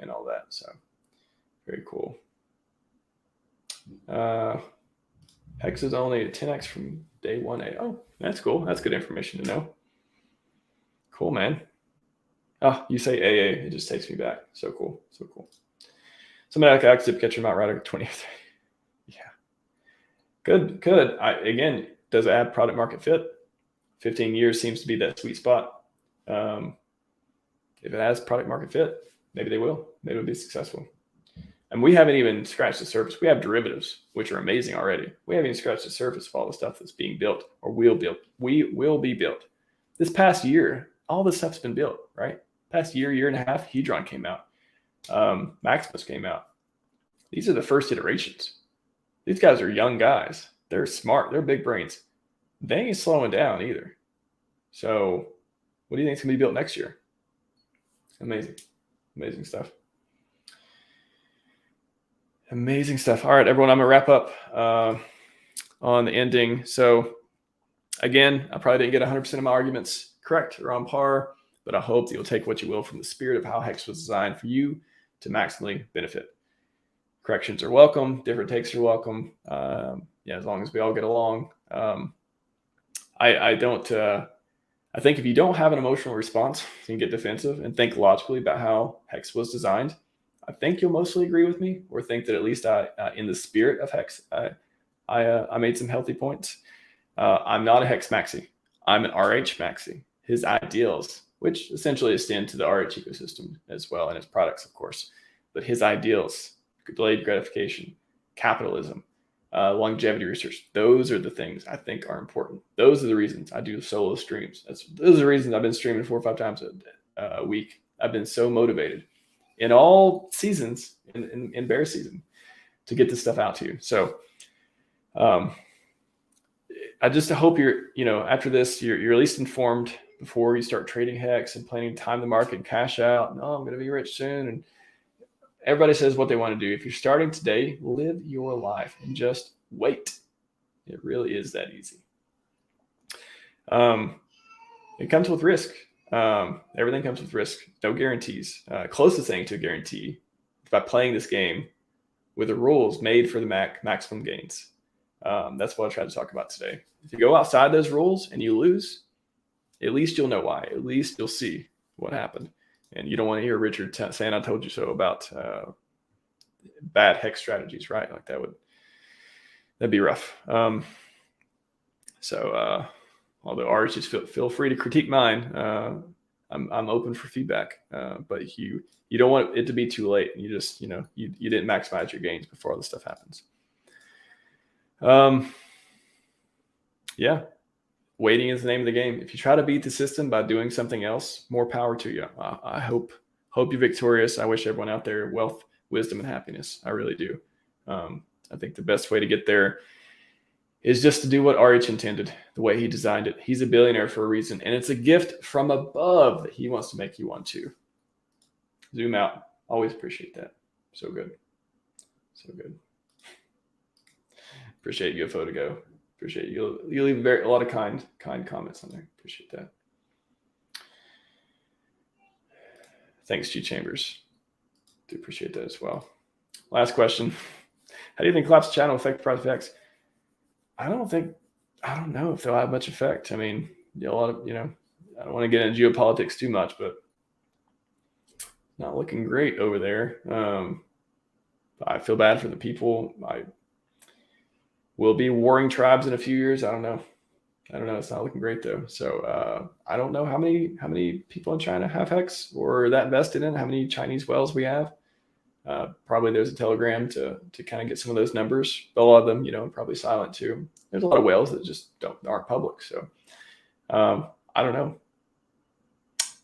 all that. So very cool. HEX is only 10x from day 1A. Oh, that's cool. That's good information to know. Cool, man. Oh, you say AA, it just takes me back. So cool. Somebody like active catch your mount right at 20th. Yeah. Good. Again, does it have product market fit? 15 years seems to be that sweet spot. If it has product market fit, maybe they will. Maybe it'll be successful. And we haven't even scratched the surface. We have derivatives, which are amazing already. We haven't even scratched the surface of all the stuff that's being built or will be built. This past year, all this stuff's been built, right? Past year and a half, Hedron came out. Maximus came out. These are the first iterations. These guys are young guys. They're smart. They're big brains. They ain't slowing down either. So what do you think is going to be built next year? Amazing stuff. Amazing stuff. All right, everyone, I'm going to wrap up on the ending. So again, I probably didn't get 100% of my arguments correct or on par, but I hope that you'll take what you will from the spirit of how HEX was designed for you to maximally benefit. Corrections are welcome. Different takes are welcome. As long as we all get along. I think if you don't have an emotional response, you can get defensive and think logically about how HEX was designed. I think you'll mostly agree with me, or think that at least in the spirit of HEX, I made some healthy points. I'm not a HEX maxi. I'm an RH maxi. His ideals, which essentially extend to the RH ecosystem as well, and its products, of course, but his ideals, delayed gratification, capitalism, longevity research, those are the things I think are important. Those are the reasons I do solo streams. Those are the reasons I've been streaming 4 or 5 times a week. I've been so motivated in all seasons, in bear season, to get this stuff out to you. So I just hope you're, after this, you're at least informed before you start trading HEX and planning to time the market and cash out. No, I'm going to be rich soon. And everybody says what they want to do. If you're starting today, live your life and just wait. It really is that easy. It comes with risk. Everything comes with risk. No guarantees. Closest thing to a guarantee by playing this game with the rules made for the maximum gains. That's what I tried to talk about today. If you go outside those rules and you lose, at least you'll know why. At least you'll see what happened. And you don't want to hear Richard saying, I told you so about bad hex strategies, right? Like that'd be rough. Although RH, just feel free to critique mine. I'm open for feedback, but you don't want it to be too late. You just, you didn't maximize your gains before all this stuff happens. Yeah. Waiting is the name of the game. If you try to beat the system by doing something else, more power to you. I hope you're victorious. I wish everyone out there wealth, wisdom, and happiness. I really do. I think the best way to get there is just to do what RH intended, the way he designed it. He's a billionaire for a reason, and it's a gift from above that he wants to make you one too. Zoom out. Always appreciate that. So good. So good. Appreciate you, Photogo. Appreciate you. You leave a lot of kind comments on there. Appreciate that. Thanks, G Chambers. Do appreciate that as well. Last question. How do you think collapse of China will affect the price of HEX? I don't know if they'll have much effect. I mean, a lot of, I don't want to get into geopolitics too much, but not looking great over there. I feel bad for the people. Will be warring tribes in a few years. I don't know. It's not looking great though. So I don't know how many people in China have HEX or that invested in, how many Chinese whales we have. Probably there's a telegram to kind of get some of those numbers. But a lot of them, probably silent too. There's a lot of whales that just aren't public. So I don't know.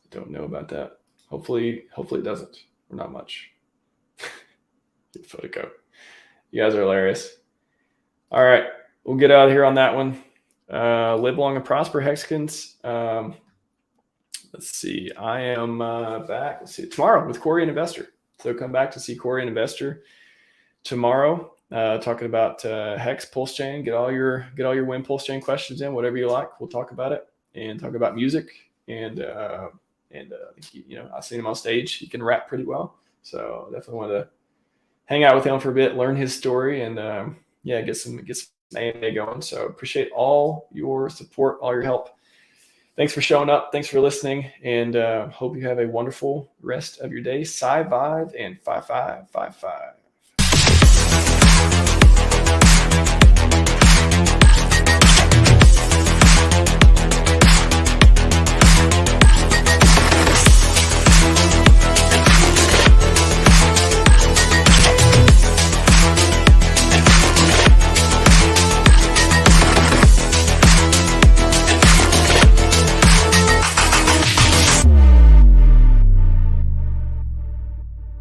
Don't know about that. Hopefully it doesn't, or not much. Photo. You guys are hilarious. All right, we'll get out of here on that one. Live long and prosper, Hexicans. Let's see. I am back. Let's see, tomorrow with Corey and Investor. So come back to see Corey and Investor tomorrow, talking about HEX, PulseChain. Get all your Win PulseChain questions in, whatever you like. We'll talk about it and talk about music. And I've seen him on stage. He can rap pretty well. So definitely want to hang out with him for a bit, learn his story, and get some AMA going. So appreciate all your support, all your help. Thanks for showing up. Thanks for listening, and hope you have a wonderful rest of your day. Scivive and 5555.